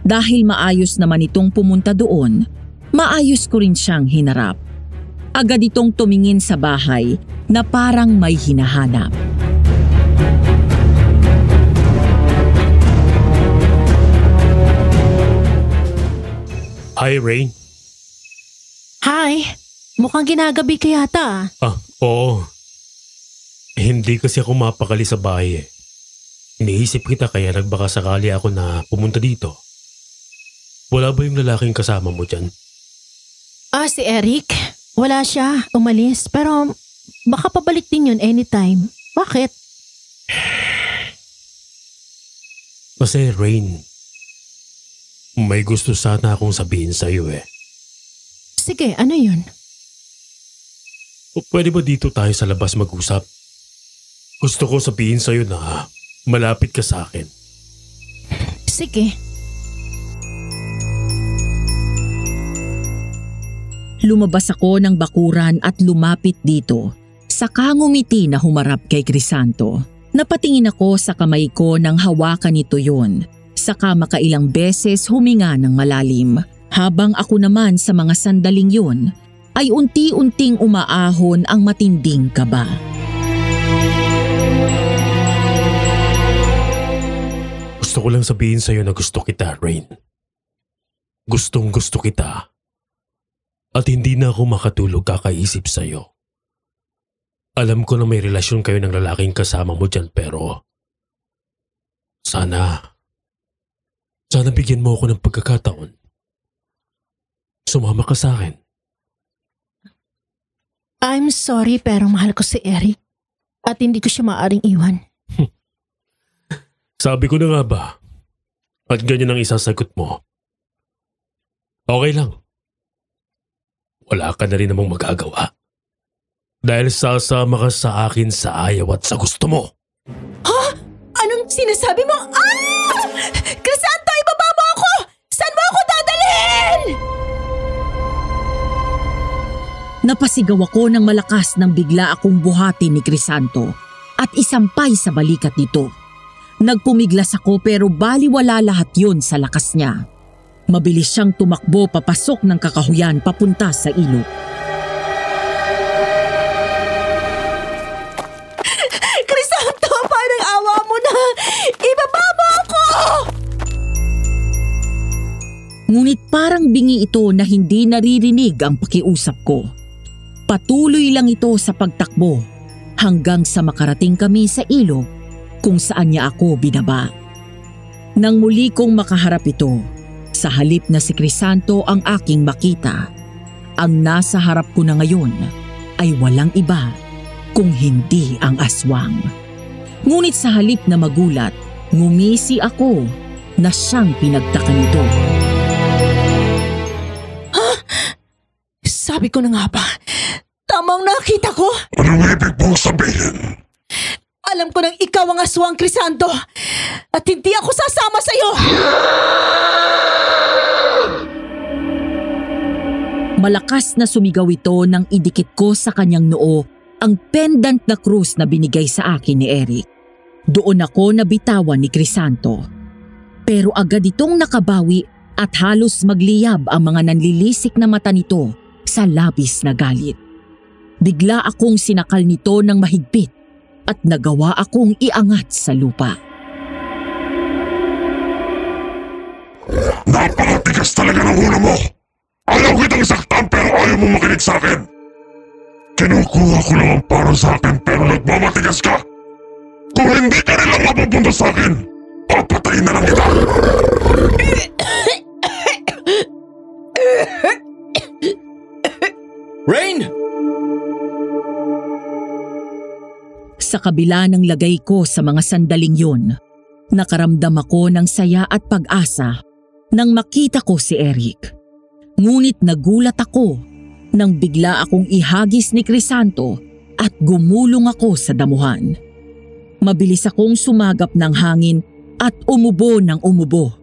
Dahil maayos naman itong pumunta doon, Maayos ko rin siyang hinarap. Agad itong tumingin sa bahay na parang may hinahanap. Hi, Rain. Hi, mukhang ginagabi ka yata. Oo. Hindi kasi ako mapakali sa bahay eh. Iniisip kita kaya nagbaka sakali ako na pumunta dito. Wala ba yung lalaking kasama mo dyan? Si Eric. Wala siya, umalis. Pero baka pabalik din yun anytime. Bakit? Kasi Rain, may gusto sana akong sabihin sa'yo eh. Sige, ano yun? Pwede ba dito tayo sa labas mag-usap? Gusto ko sabihin sa'yo na malapit ka sa akin. Sige. Lumabas ako ng bakuran at lumapit dito. Saka ngumiti na humarap kay Crisanto. Napatingin ako sa kamay ko nang hawakan nito yun. Saka makailang beses huminga ng malalim. Habang ako naman sa mga sandaling yun, ay unti-unting umaahon ang matinding kaba. Gusto ko lang sabihin sa'yo na gusto kita, Rain. Gustong gusto kita. At hindi na ako makatulog kakaisip sa'yo. Alam ko na may relasyon kayo ng lalaking kasama mo dyan pero sana bigyan mo ako ng pagkakataon. Sumama ka sa akin. I'm sorry pero mahal ko si Eric at hindi ko siya maaaring iwan. Sabi ko na nga ba? At ganyan ang isasagot mo. Okay lang. Wala ka na rin namang magagawa. Dahil sasama ka sa akin sa ayaw at sa gusto mo. Ha? Anong sinasabi mo? Crisanto, ibaba mo ako! Saan mo ako dadalhin? Napasigaw ako ng malakas nang bigla akong buhatin ni Crisanto at isampay sa balikat nito. Nagpumiglas ako pero baliwala lahat yun sa lakas niya. Mabilis siyang tumakbo papasok ng kakahuyan papunta sa ilog. Crisanto, parang awa mo na! Ibaba mo ako! Ngunit parang bingi ito na hindi naririnig ang pakiusap ko. Patuloy lang ito sa pagtakbo hanggang sa makarating kami sa ilog kung saan niya ako binaba. Nang muli kong makaharap ito, sa halip na si Crisanto ang aking makita, ang nasa harap ko na ngayon ay walang iba kung hindi ang aswang. Ngunit sa halip na magulat, ngumisi ako na siyang pinagtaka nito. Sabi ko na nga ba, tamang nakita ko. Anong ibig mong sabihin? Alam ko nang ikaw ang aswang, Crisanto, at hindi ako sasama sa'yo. Malakas na sumigaw ito nang idikit ko sa kanyang noo ang pendant na krus na binigay sa akin ni Eric. Doon ako nabitawan ni Crisanto. Pero agad itong nakabawi at halos magliyab ang mga nanlilisik na mata nito sa labis na galit. Bigla akong sinakal nito ng mahigpit at nagawa akong iangat sa lupa. Napakatigas talaga ng ulo mo! Ayaw kitang saktan pero ayaw mo makinig sa akin! Kinukuha ko lang ang para sa akin pero nagmamatigas ka! Kung hindi ka rin lang mapupunta sa akin, papatayin na lang kita! Rain! Sa kabila ng lagay ko sa mga sandaling yun, nakaramdam ako ng saya at pag-asa nang makita ko si Eric. Ngunit nagulat ako nang bigla akong ihagis ni Crisanto at gumulong ako sa damuhan. Mabilis akong sumagap ng hangin at umubo ng umubo.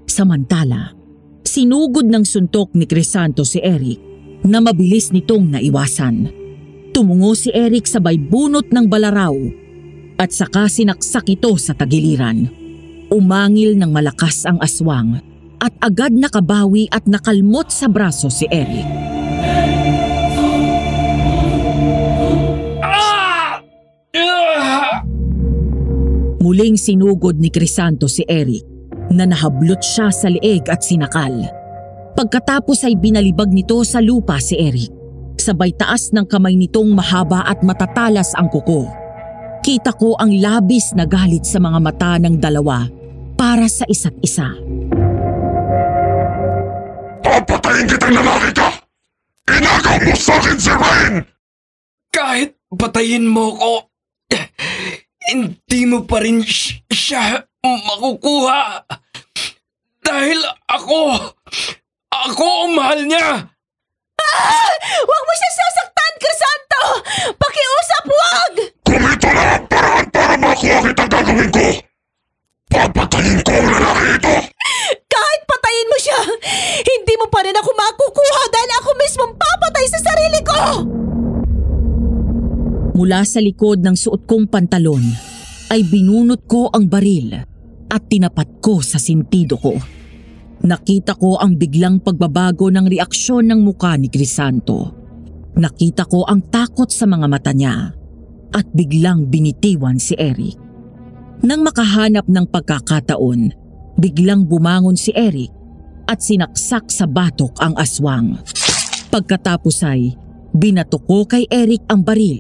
Samantala, sinugod ng suntok ni Crisanto si Eric na mabilis nitong naiwasan. Tumungo si Eric sabay bunot ng balaraw at saka sinaksak ito sa tagiliran. Umangil ng malakas ang aswang at agad nakabawi at nakalmot sa braso si Eric. Muling sinugod ni Crisanto si Eric na nahablot siya sa leeg at sinakal. Pagkatapos ay binalibag nito sa lupa si Eric. Sabay taas ng kamay nitong mahaba at matatalas ang kuko. Kita ko ang labis na galit sa mga mata ng dalawa para sa isa't isa. Papatayin kitang lalaki ka! Inagaw mo sa akin si Rain! Kahit patayin mo ko, hindi mo pa rin siya makukuha. Dahil ako ang mahal niya. Huwag mo siya sasaktan, Crisanto! Pakiusap, huwag! Kung ito na ang paraan para makuha kitang gagawin ko, papatayin ko ang lalaki ito! Kahit patayin mo siya, hindi mo pa rin ako makukuha dahil ako mismong papatay sa sarili ko! Mula sa likod ng suot kong pantalon ay binunot ko ang baril at tinapat ko sa sintido ko. Nakita ko ang biglang pagbabago ng reaksyon ng mukha ni Crisanto. Nakita ko ang takot sa mga mata niya at biglang binitiwan si Eric. Nang makahanap ng pagkakataon, biglang bumangon si Eric at sinaksak sa batok ang aswang. Pagkatapos ay binato ko kay Eric ang baril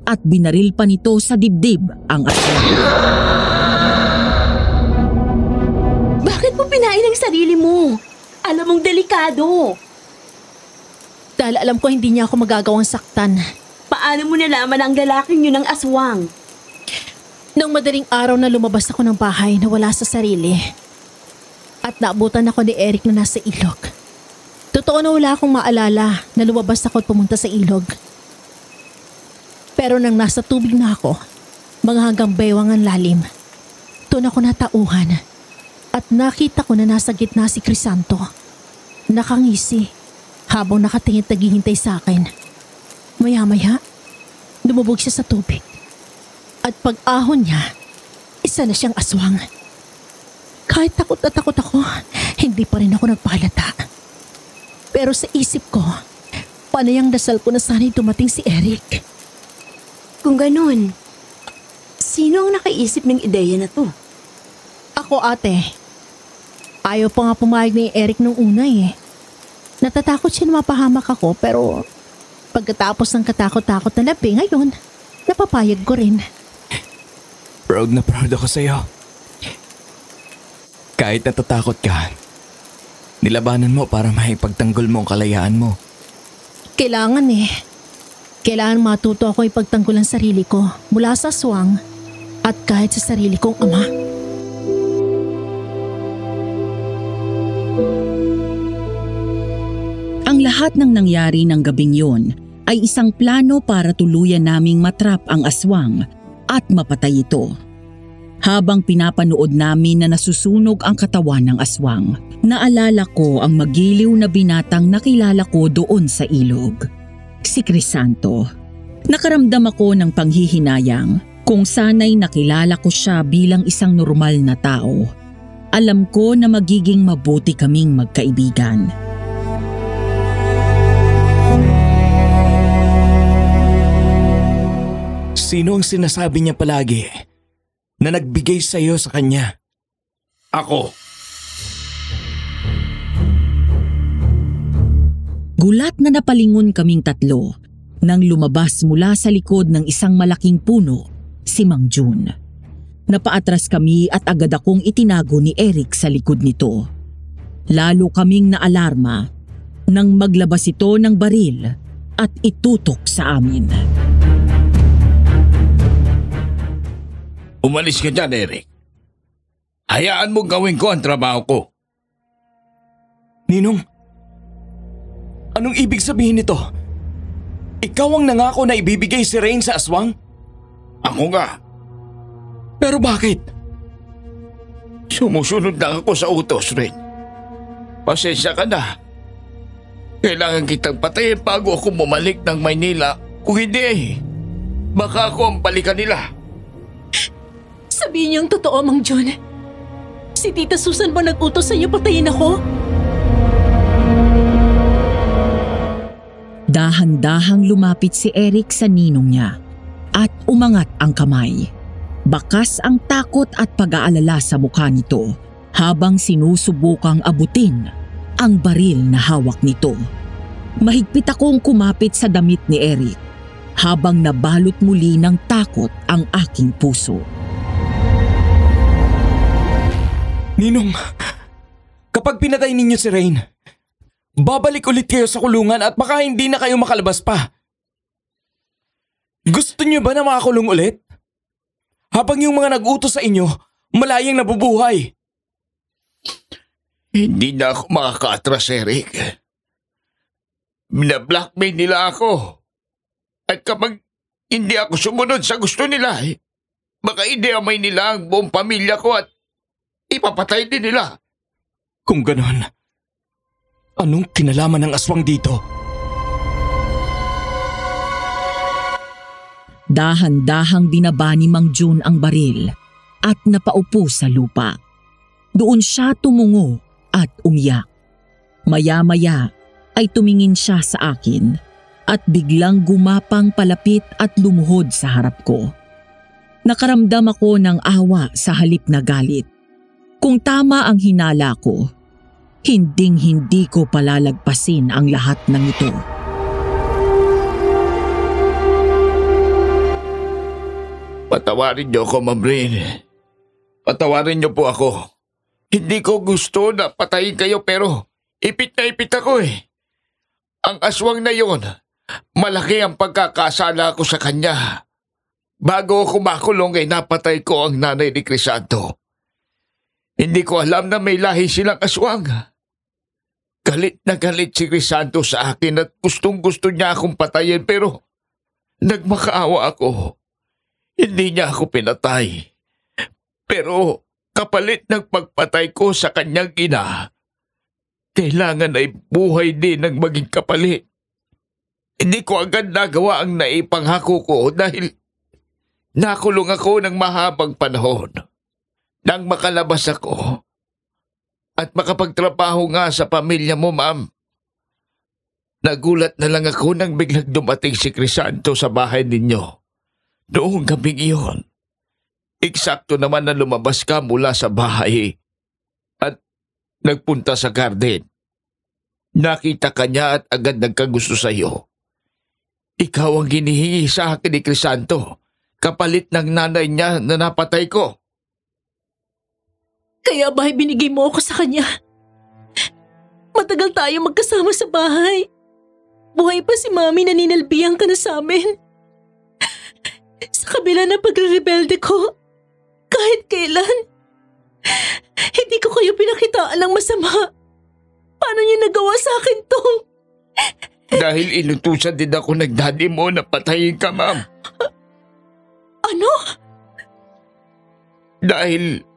at binaril pa nito sa dibdib ang aswang. Bakit mo pinain ang sarili mo? Alam mong delikado. Dahil alam ko hindi niya ako magagawang saktan. Paano mo nalaman ang lalaking yun ang aswang? Nung madaling araw na lumabas ako ng bahay na wala sa sarili at naabutan ako ni Eric na nasa ilog. Totoo na wala akong maalala na lumabas ako at pumunta sa ilog. Pero nang nasa tubig na ako, mga hanggang bewang ang lalim, doon ako natauhan at nakita ko na nasa gitna si Crisanto. Nakangisi habang nakatingin at naghihintay sa akin. Maya-maya, lumubog siya sa tubig. At pag-ahon niya, isa na siyang aswang. Kahit takot na takot ako, hindi pa rin ako nagpahalata. Pero sa isip ko, panayang dasal ko na sana'y dumating si Eric. Kung ganun, sino ang nakaisip ng ideya na to? Ako, ate. Ayaw pa nga pumayag ni Eric nung una eh. Natatakot siya na mapahamak ako pero pagkatapos ng katakot-takot na labi ngayon, napapayag ko rin. Proud na proud ako sa'yo. Kahit natatakot ka, nilabanan mo para maipagtanggol mo ang kalayaan mo. Kailangan eh. Kailangan matuto ako ipagtanggol ang sarili ko mula sa aswang at kahit sa sarili kong ama. Ang lahat ng nangyari ng gabing yun ay isang plano para tuluyan naming matrap ang aswang at mapatay ito. Habang pinapanood namin na nasusunog ang katawan ng aswang, naalala ko ang magiliw na binatang nakilala ko doon sa ilog. Si Crisanto. Nakaramdam ako ng panghihinayang kung sana'y nakilala ko siya bilang isang normal na tao. Alam ko na magiging mabuti kaming magkaibigan. Sino ang sinasabi niya palagi na nagbigay sa'yo sa kanya? Ako. Gulat na napalingon kaming tatlo nang lumabas mula sa likod ng isang malaking puno si Mang Jun. Napaatras kami at agad akong itinago ni Eric sa likod nito. Lalo kaming naalarma nang maglabas ito ng baril at itutok sa amin. Umalis ka dyan, Eric. Hayaan mo gawin ko ang trabaho ko. Ninong, anong ibig sabihin nito? Ikaw ang nangako na ibibigay si Rain sa aswang? Ako nga. Pero bakit? Sumusunod lang ako sa utos, Rain. Pasensya ka na. Kailangan kitang patayin bago ako bumalik ng Maynila. Kung hindi, baka ako ang balikan nila. Sabihin niyong totoo, Mang Jun. Si Tita Susan ba nag-utos sa iyo patayin ako? Dahan-dahang lumapit si Eric sa ninong niya at umangat ang kamay. Bakas ang takot at pag-aalala sa mukha nito habang sinusubukang abutin ang baril na hawak nito. Mahigpit akong kumapit sa damit ni Eric habang nabalot muli ng takot ang aking puso. Ninong, kapag pinatay ninyo si Rain, babalik ulit kayo sa kulungan at baka hindi na kayo makalabas pa. Gusto niyo ba na makakulong ulit? Habang yung mga nag-utos sa inyo, malayang nabubuhay. Hindi na ako makaka-atras, Eric. Bina-blackmail nila ako. At kapag hindi ako sumunod sa gusto nila, baka ideamay nila ang buong pamilya ko at ipapatay din nila. Kung ganon, anong kinalaman ng aswang dito? Dahan-dahang binaba ni Mang June ang baril at napaupo sa lupa. Doon siya tumungo at umiyak. Maya-maya ay tumingin siya sa akin at biglang gumapang palapit at lumuhod sa harap ko. Nakaramdam ako ng awa sa halip na galit. Kung tama ang hinala ko, hinding-hindi ko palalagpasin ang lahat ng ito. Patawarin niyo ako, Ma'am Rain. Patawarin niyo po ako. Hindi ko gusto na patayin kayo pero ipit na ipit ako eh. Ang aswang na yon, malaki ang pagkakasala ko sa kanya. Bago ako makulong ay napatay ko ang nanay ni Crisanto. Hindi ko alam na may lahi silang aswang. Galit na galit si Crisanto sa akin at gustong-gusto niya akong patayin pero nagmakaawa ako. Hindi niya ako pinatay. Pero kapalit ng pagpatay ko sa kanyang ina, kailangan ay buhay din ang maging kapalit. Hindi ko agad nagawa ang naipanghako ko dahil nakulong ako ng mahabang panahon. Nang makalabas ako at makapagtrabaho nga sa pamilya mo, Ma'am, nagulat na lang ako nang biglang dumating si Crisanto sa bahay ninyo. Noong gabing iyon, eksakto naman na lumabas ka mula sa bahay at nagpunta sa garden. Nakita ka niya at agad nagkagusto sa iyo. Ikaw ang hinihingi sa akin ni Crisanto, kapalit ng nanay niya na napatay ko. Kaya ba binigay mo ako sa kanya? Matagal tayo magkasama sa bahay. Buhay pa si Mami na ninalbihan ka na sa amin. Sa kabila ng pagre-rebelde ko, kahit kailan, hindi ko kayo pinakitaan ng masama. Paano niyo nagawa sa akin to? Dahil inutusan din ako ng daddy mo na patayin ka, Ma'am. Ano? Dahil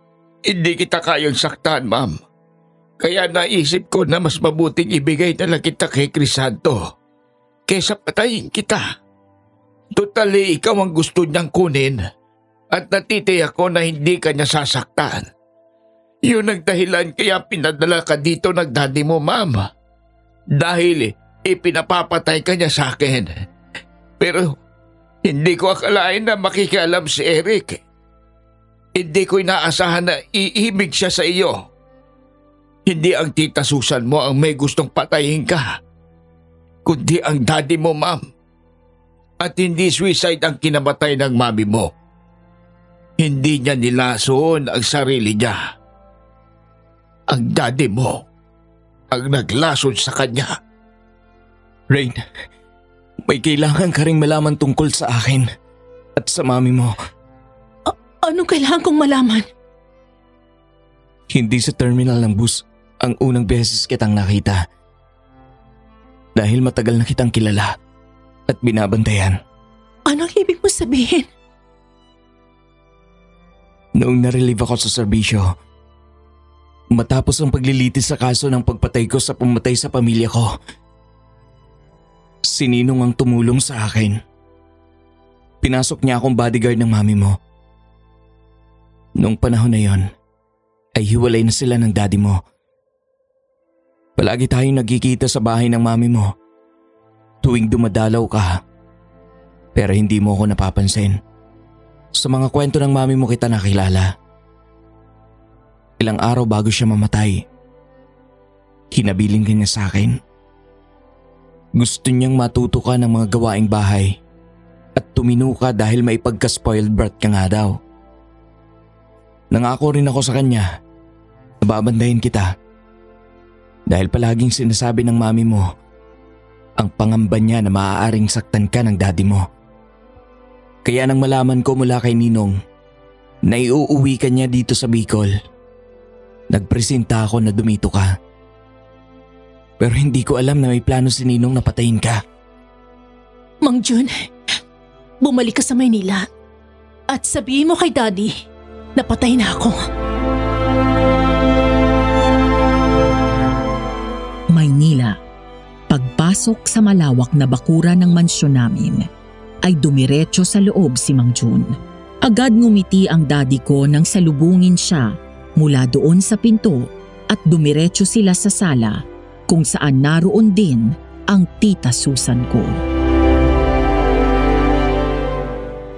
hindi kita kayang saktan, Ma'am. Kaya naisip ko na mas mabuting ibigay na lang kita kay Crisanto kaysa patayin kita. Totally, ikaw ang gusto niyang kunin at natitiyak ko na hindi ka niya sasaktan. Yun ang dahilan kaya pinadala ka dito ng daddy mo, Ma'am. Dahil ipinapapatay ka niya sa akin. Pero hindi ko akalain na makikialam si Eric. Hindi ko inaasahan na iibig siya sa iyo. Hindi ang Tita Susan mo ang may gustong patayin ka, kundi ang daddy mo, Ma'am. At hindi suicide ang kinamatay ng mami mo. Hindi niya nilason ang sarili niya. Ang daddy mo ang naglason sa kanya. Rain, may kailangan ka ring malaman tungkol sa akin at sa mami mo. Anong kailangan kong malaman? Hindi sa terminal ng bus ang unang beses kitang nakita. Dahil matagal na kitang kilala at binabantayan. Anong ibig mo sabihin? Noong narelieve ako sa serbisyo, matapos ang paglilitis sa kaso ng pagpatay ko sa pumatay sa pamilya ko, si Ninong ang tumulong sa akin. Pinasok niya akong bodyguard ng mami mo. Noong panahon na yon, ay hiwalay na sila ng daddy mo. Palagi tayong nagkikita sa bahay ng mami mo tuwing dumadalaw ka. Pero hindi mo ako napapansin. Sa mga kwento ng mami mo kita nakilala. Ilang araw bago siya mamatay, hinabiling ka niya sa akin. Gusto niyang matuto ka ng mga gawaing bahay at tumino ka dahil may pagka-spoiled brat ka nga daw. Nangako rin ako sa kanya na babandayin kita dahil palaging sinasabi ng mami mo ang pangamba niya na maaaring saktan ka ng daddy mo. Kaya nang malaman ko mula kay Ninong na iuuwi ka niya dito sa Bicol, nagpresenta ako na dumito ka. Pero hindi ko alam na may plano si Ninong na patayin ka. Mang Jun, bumalik ka sa Maynila at sabihin mo kay Daddy na patay na ako. Maynila. Pagpasok sa malawak na bakura ng mansyon namin, ay dumiretso sa loob si Mang Jun. Agad ngumiti ang daddy ko nang salubungin siya mula doon sa pinto at dumiretso sila sa sala kung saan naroon din ang tita Susan ko.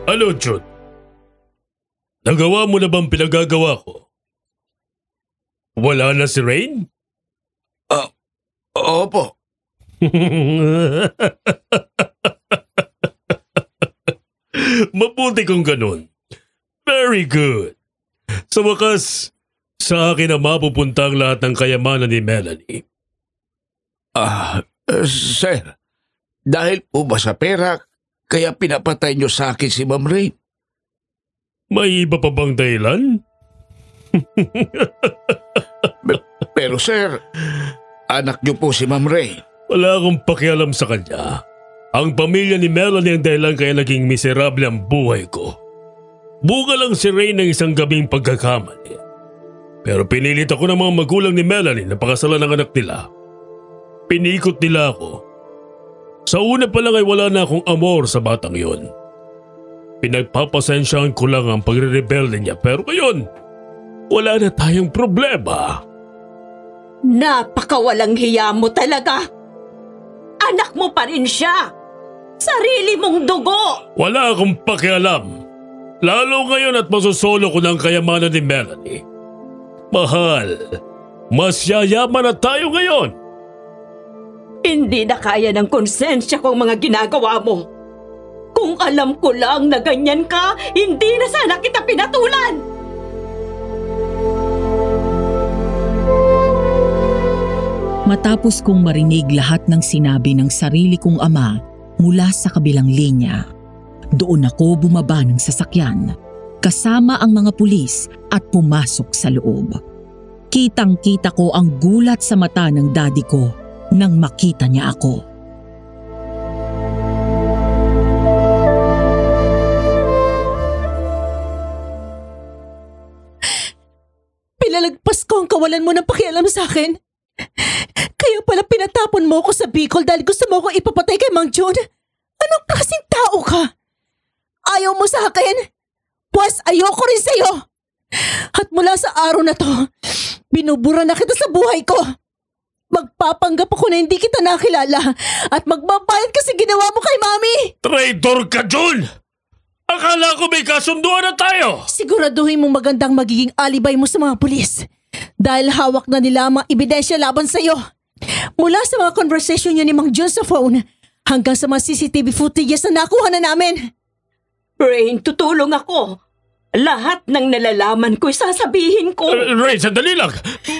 Ano, Jun? Nagawa mo na bang pinagagawa ko? Wala na si Rain? Opo. Mabuti kung ganun. Very good. Sa wakas, sa akin na mapupunta ang lahat ng kayamanan ni Melanie. Sir, dahil po ba sa pera, kaya pinapatay niyo sa akin si Ma'am Rain? May iba pa bang dahilan? Pero sir, anak niyo po si Ma'am Rain. Wala akong pakialam sa kanya. Ang pamilya ni Melanie ang dahilan kaya naging miserable ang buhay ko. Buka lang si Rain ng isang gabing pagkakamali. Pero pinilit ako ng mga magulang ni Melanie na pakasalan ng anak nila. Pinikot nila ako. Sa una pa lang ay wala na akong amor sa batang yon. Pinagpapasensyahan ko lang ang pagre-rebelde niya pero ngayon, wala na tayong problema. Napakawalang hiya mo talaga. Anak mo pa rin siya. Sarili mong dugo. Wala akong pakialam. Lalo ngayon at masusolo ko ng kayamanan ni Melanie. Mahal, mas yayaman na tayo ngayon. Hindi na kaya ng konsensya kong mga ginagawa mo. Kung alam ko lang na ganyan ka, hindi na sana kita pinatulan. Matapos kong marinig lahat ng sinabi ng sarili kong ama mula sa kabilang linya, doon ako bumaba ng sasakyan kasama ang mga pulis at pumasok sa loob. Kitang-kita ko ang gulat sa mata ng daddy ko nang makita niya ako. Pinalagpas ko ang kawalan mo ng pakialam sa akin. Kaya pala pinatapon mo ako sa Bicol dahil gusto mo akong ipapatay kay Mang Jun? Anong klaseng tao ka? Ayaw mo sa akin? Pues ayoko rin sa'yo. At mula sa araw na to, binubura na kita sa buhay ko. Magpapanggap ako na hindi kita nakilala at magbabayad kasi ginawa mo kay Mami. Traitor ka, Jun! Akala ko may kasunduan na tayo! Siguraduhin mo magandang magiging alibay mo sa mga pulis. Dahil hawak na nila ang mga ebidensya laban sa'yo. Mula sa mga conversation niya ni Mang Jun sa phone hanggang sa mga CCTV footages na nakuha na namin. Rain, tutulong ako. Lahat ng nalalaman ko'y sasabihin ko. Rain, sandali lang.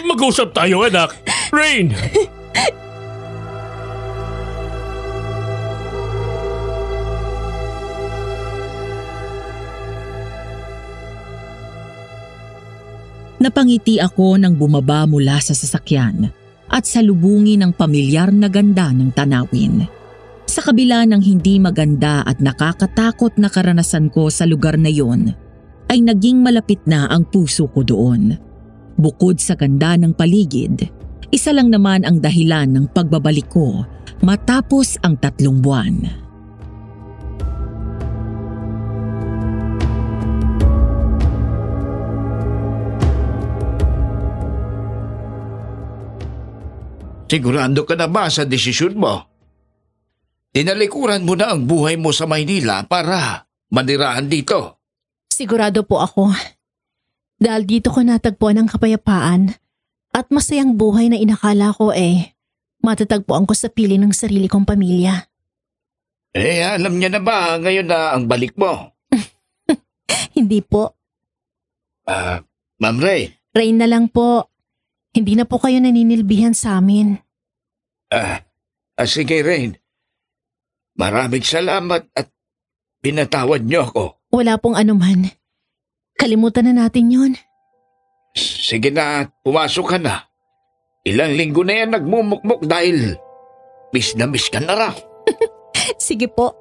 Mag-usap tayo, anak. Rain! Napangiti ako nang bumaba mula sa sasakyan at salubungin ang pamilyar na ganda ng tanawin. Sa kabila ng hindi maganda at nakakatakot na karanasan ko sa lugar na yon, ay naging malapit na ang puso ko doon. Bukod sa ganda ng paligid, isa lang naman ang dahilan ng pagbabalik ko matapos ang 3 buwan. Sigurado ka na ba sa desisyon mo? Tinalikuran mo na ang buhay mo sa Maynila para manirahan dito. Sigurado po ako. Dahil dito ko natagpuan ang kapayapaan at masayang buhay na inakala ko matatagpuan ko sa piling ng sarili kong pamilya. Alam niya na ba ngayon na ang balik mo? Hindi po. Ma'am Ray. Rain na lang po. Hindi na po kayo naninilbihan sa amin. Sige Rain. Maraming salamat at pinatawad niyo ako. Wala pong anuman. Kalimutan na natin yon. Sige na, pumasok ka na. Ilang linggo na yan nagmumukmuk dahil miss na miss ka na raw. Sige po.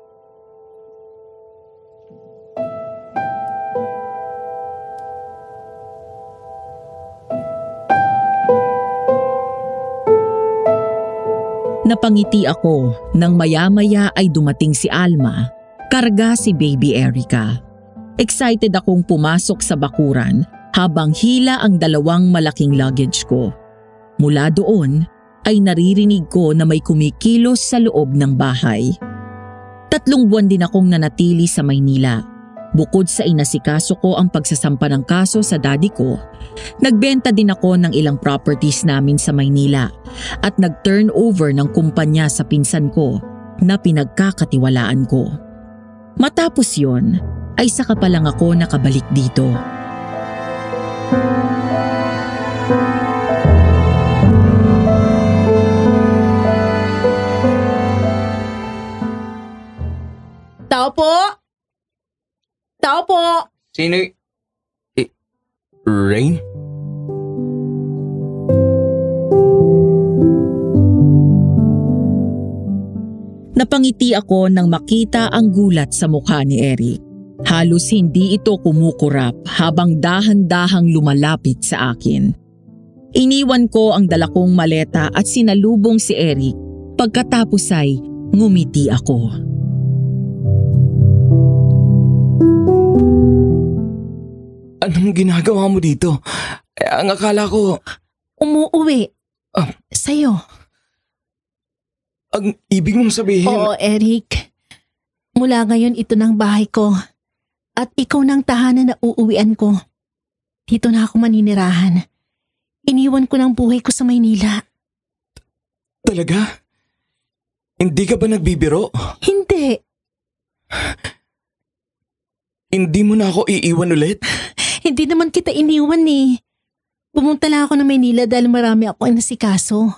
Napangiti ako nang maya-maya ay dumating si Alma, karga si Baby Erica. Excited akong pumasok sa bakuran habang hila ang 2 malaking luggage ko. Mula doon ay naririnig ko na may kumikilos sa loob ng bahay. 3 buwan din akong nanatili sa Maynila. Bukod sa inasikaso ko ang pagsasampa ng kaso sa daddy ko, nagbenta din ako ng ilang properties namin sa Maynila at nag-turnover ng kumpanya sa pinsan ko na pinagkakatiwalaan ko. Matapos yon, ay saka pa lang ako nakabalik dito. Tao po! Tao po! Sino Rain? Napangiti ako nang makita ang gulat sa mukha ni Eric. Halos hindi ito kumukurap habang dahan-dahang lumalapit sa akin. Iniwan ko ang dala kong maleta at sinalubong si Eric. Pagkatapos ay ngumiti ako. Anong ginagawa mo dito? Ang akala ko... Umuuwi. Sa'yo. Ang ibig mong sabihin... Oo, Eric. Mula ngayon ito ng bahay ko. At ikaw ng tahanan na uuwian ko. Dito na ako maninirahan. Iniwan ko ng buhay ko sa Maynila. Talaga? Hindi ka ba nagbibiro? Hindi. Hindi mo na ako iiwan ulit? Hindi naman kita iniwan eh. Pumunta lang ako ng Maynila dahil marami ako inasikaso.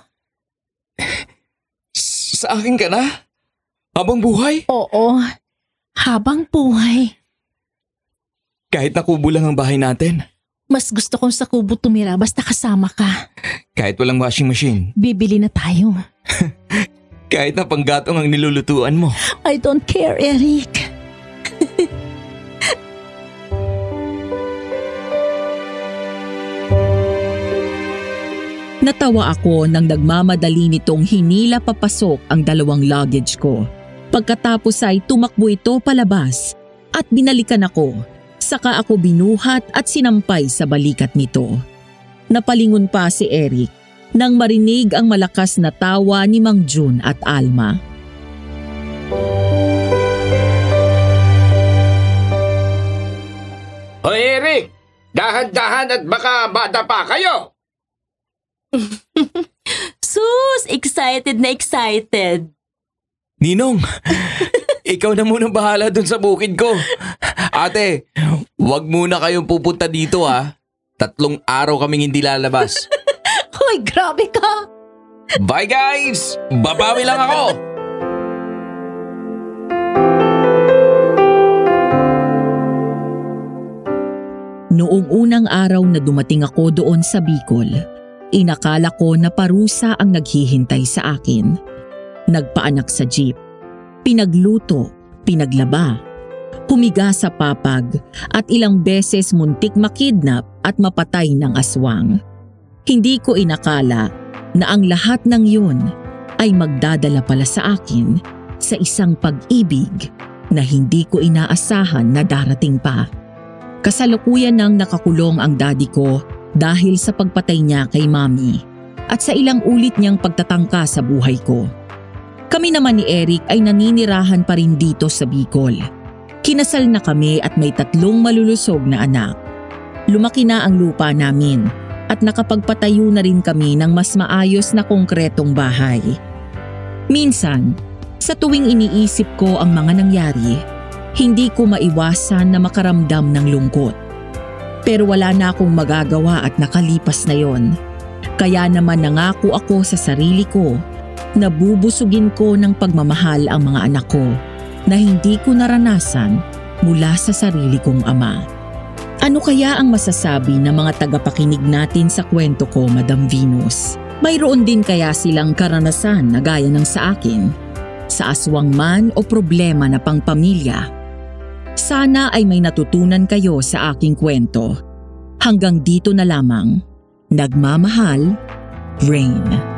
Sa akin ka na? Habang buhay? Oo, habang buhay. Kahit nakubo lang ang bahay natin? Mas gusto kong sa kubo tumira basta kasama ka. Kahit walang washing machine? Bibili na tayo. Kahit na panggatong ang nilulutuan mo? I don't care, Eric. Natawa ako nang nagmamadali nitong hinila papasok ang 2 luggage ko. Pagkatapos ay tumakbo ito palabas at binalikan ako. Saka ako binuhat at sinampay sa balikat nito. Napalingon pa si Eric nang marinig ang malakas na tawa ni Mang Jun at Alma. Hoy Eric! Dahan-dahan at baka madapa kayo! Sus! Excited na excited. Ninong, ikaw na munang bahala dun sa bukid ko. Ate, wag muna kayong pupunta dito ha. 3 araw kaming hindi lalabas. Hoy, grabe ka! Bye guys! Babawi lang ako! Noong unang araw na dumating ako doon sa Bicol, inakala ko na parusa ang naghihintay sa akin. Nagpaanak sa jeep, pinagluto, pinaglaba, humiga sa papag at ilang beses muntik makidnap at mapatay ng aswang. Hindi ko inakala na ang lahat ng yun ay magdadala pala sa akin sa isang pag-ibig na hindi ko inaasahan na darating pa. Kasalukuyan nang nakakulong ang daddy ko dahil sa pagpatay niya kay Mami. at sa ilang ulit niyang pagtatangka sa buhay ko. Kami naman ni Eric ay naninirahan pa rin dito sa Bicol. Kinasal na kami at may 3 malulusog na anak. Lumaki na ang lupa namin at nakapagpatayo na rin kami ng mas maayos na konkretong bahay. Minsan, sa tuwing iniisip ko ang mga nangyari, hindi ko maiwasan na makaramdam ng lungkot. Pero wala na akong magagawa at nakalipas na yon. Kaya naman nangako ako sa sarili ko na bubusugin ko ng pagmamahal ang mga anak ko na hindi ko naranasan mula sa sarili kong ama. Ano kaya ang masasabi ng mga tagapakinig natin sa kwento ko, Madam Venus? Mayroon din kaya silang karanasan na gaya ng sa akin? Sa aswang man o problema na pangpamilya? Sana ay may natutunan kayo sa aking kwento. Hanggang dito na lamang. Nagmamahal, Rain.